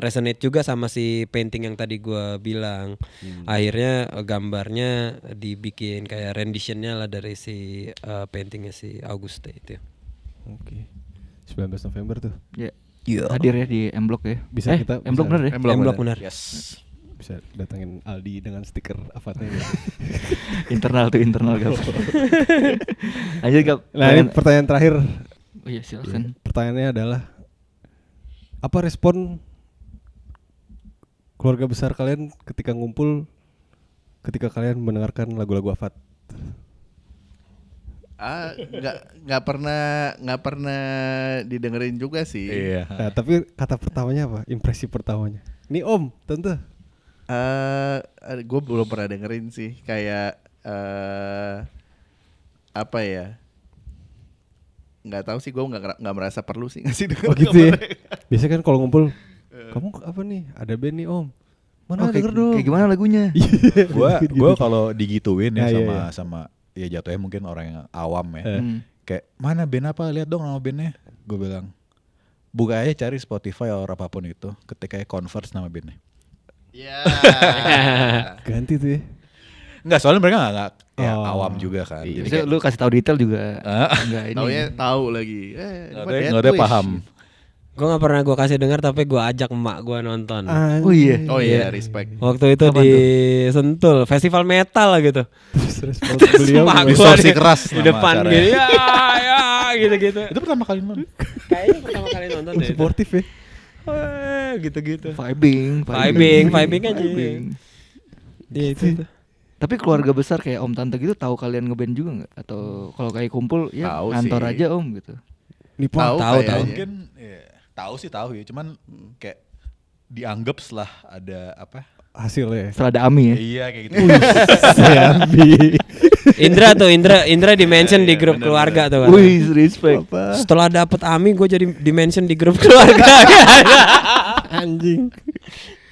C: resonate juga sama si painting yang tadi gua bilang. Akhirnya gambarnya dibikin kayak renditionnya lah dari si paintingnya si Auguste itu.
B: Oke. 19 November tuh.
A: Ya. Hadir ya di M Block ya.
B: Bisa
A: M
B: kita-
A: Block
B: bisa-
A: bener ya?
C: M-Block benar.
E: Yes.
B: Bisa datangin Aldi dengan stiker Avatnya.
A: Internal tuh internal Gap. Lanjut Gap.
B: Nah, ini pertanyaan terakhir.
A: Oh iya silakan.
B: Pertanyaannya adalah apa respon keluarga besar kalian ketika ngumpul ketika kalian mendengarkan lagu-lagu Avat?
D: Nggak pernah didengerin juga sih.
E: Iya.
B: Nah, tapi kata pertamanya apa? Impresi pertamanya. Nih Om, Tante.
D: Gue belum pernah dengerin sih. Kayak apa ya? Nggak tahu sih. Gue nggak merasa perlu sih ngasih denger.
B: Oh gitu ya. Biasanya kan kalau ngumpul, kamu apa nih? Ada band nih Om. Mana
A: Oh,
B: denger dong.
A: kayak gimana lagunya?
E: Gua kalau digituin ya
B: Nah, iya,
E: sama ya jatuhnya mungkin orang yang awam ya.
A: Hmm.
E: Kayak mana band apa, lihat dong nama bandnya. Gue bilang buka aja cari Spotify atau apapun itu, ketika Converse nama bandnya.
D: Ya.
B: Ganti tuh ya.
E: Enggak, soalnya mereka nggak ya,
B: Oh.
E: awam juga kan.
D: Iya.
E: Jadi
A: Jadi lu kasih tahu detail juga. Enggak ini.
D: Taunya tahu lagi.
E: nggak ada paham.
C: Gue nggak pernah gue kasih dengar tapi gue ajak emak gue nonton.
A: Oh iya.
D: Oh iya, respect.
C: Waktu itu
A: Kapan
C: di Sentul, festival metal lah gitu.
B: Terus respon beliau
C: Emak
B: gimana?
C: gua
E: Distorsi
C: di-
E: keras
C: di
E: nama
C: depan
E: acaranya.
C: gitu. Ya gitu-gitu.
E: Itu pertama kali nonton.
C: Kayaknya pertama kali nonton deh.
B: Sportif ya.
C: Gitu-gitu.
A: Vibing
C: Vibing aja.
A: Vibing.
C: Iya itu tuh.
A: Tapi keluarga besar kayak om tante gitu tahu kalian ngeband juga nggak? Atau kalau kayak kumpul ya
D: Tahu
A: kantor
D: sih.
A: aja om gitu.
B: Nih Pak.
D: Tahu
C: Tahu.
D: kayaknya.
E: Mungkin ya, tahu ya, cuman kayak dianggap setelah ada apa?
B: Hasilnya.
A: Setelah ada Ami ya.
E: Iya kayak gitu.
B: Sambi.
C: Indra di mention di grup keluarga tuh kan.
A: Wih respect.
C: Setelah dapet Ami gue jadi di mention di grup keluarga.
B: Anjing.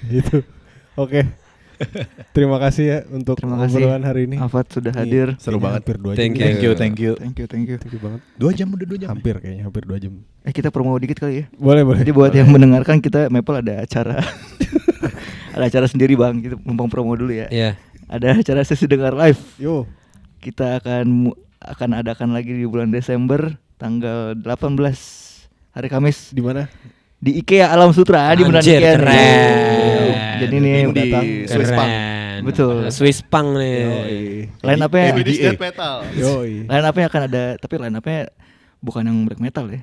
B: Gitu. Oke. Terima kasih ya untuk
A: Terima kasih.
B: obrolan hari ini.
A: Afat sudah hadir.
D: Seru banget.
B: Hampir 2 jam.
C: Thank
E: Thank you.
A: Thank you.
B: Thank you banget.
E: 2 jam udah 2 jam.
B: Hampir kayaknya hampir 2 jam.
A: Kita promo dikit kali ya.
B: Boleh.
A: Jadi buat yang mendengarkan kita Maple ada acara. Ada acara sendiri Bang. Kita numpang promo dulu ya.
C: Iya.
A: Ada acara sesi dengar live.
B: Yo.
A: Kita akan adakan lagi di bulan Desember tanggal 18 hari Kamis
B: Di mana?
A: di IKEA Alam Sutra di Bundaran
C: Anjir,
A: IKEA.
C: keren.
A: Jadi nih
D: Di
A: datang
D: Swiss Punk.
A: Betul.
C: Swiss Punk nih.
A: line up-nya
D: Swedish Death Metal.
B: Yoi.
A: line up-nya akan ada tapi line up-nya bukan yang black metal ya.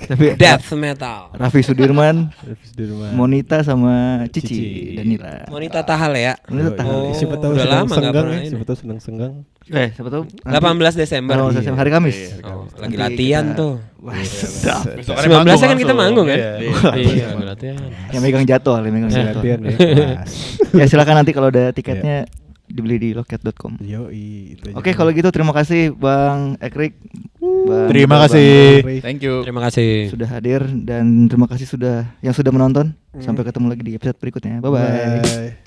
A: Tapi
C: Death metal.
A: Raffi Sudirman,
B: Monita
A: Monita sama
B: Cici.
A: Cici Danila.
C: Monita Tahal ya.
A: Monita Tahal.
C: Oh,
B: Siapa tahu
C: udah
B: sedang
C: lama nggak
B: senggang
C: pernah
B: ya,
C: ini.
B: siapa tahu sedang senggang.
A: Siapa tahu
C: 18 Desember.
A: Oh,
C: Iya.
A: hari Kamis.
C: Oh, lagi
A: Nanti
C: latihan
A: kita-
C: tuh.
A: Wah, sedap.
C: 19 kan kita manggung kan?
F: Iya, latihan.
A: Yang megang jadwal, yang megang jadwal.
B: Latihan ya.
A: Ya silakan nanti kalau ada tiketnya dibeli di loket.com.
B: Yoi, itu aja.
A: Oke, kalau gitu terima kasih Bang Ekrik. Bang
E: Terima
A: Bang
E: kasih.
A: Ray
D: Thank you.
C: Terima kasih.
A: sudah hadir dan terima kasih yang sudah menonton. Sampai ketemu lagi di episode berikutnya. Bye bye.
B: Bye.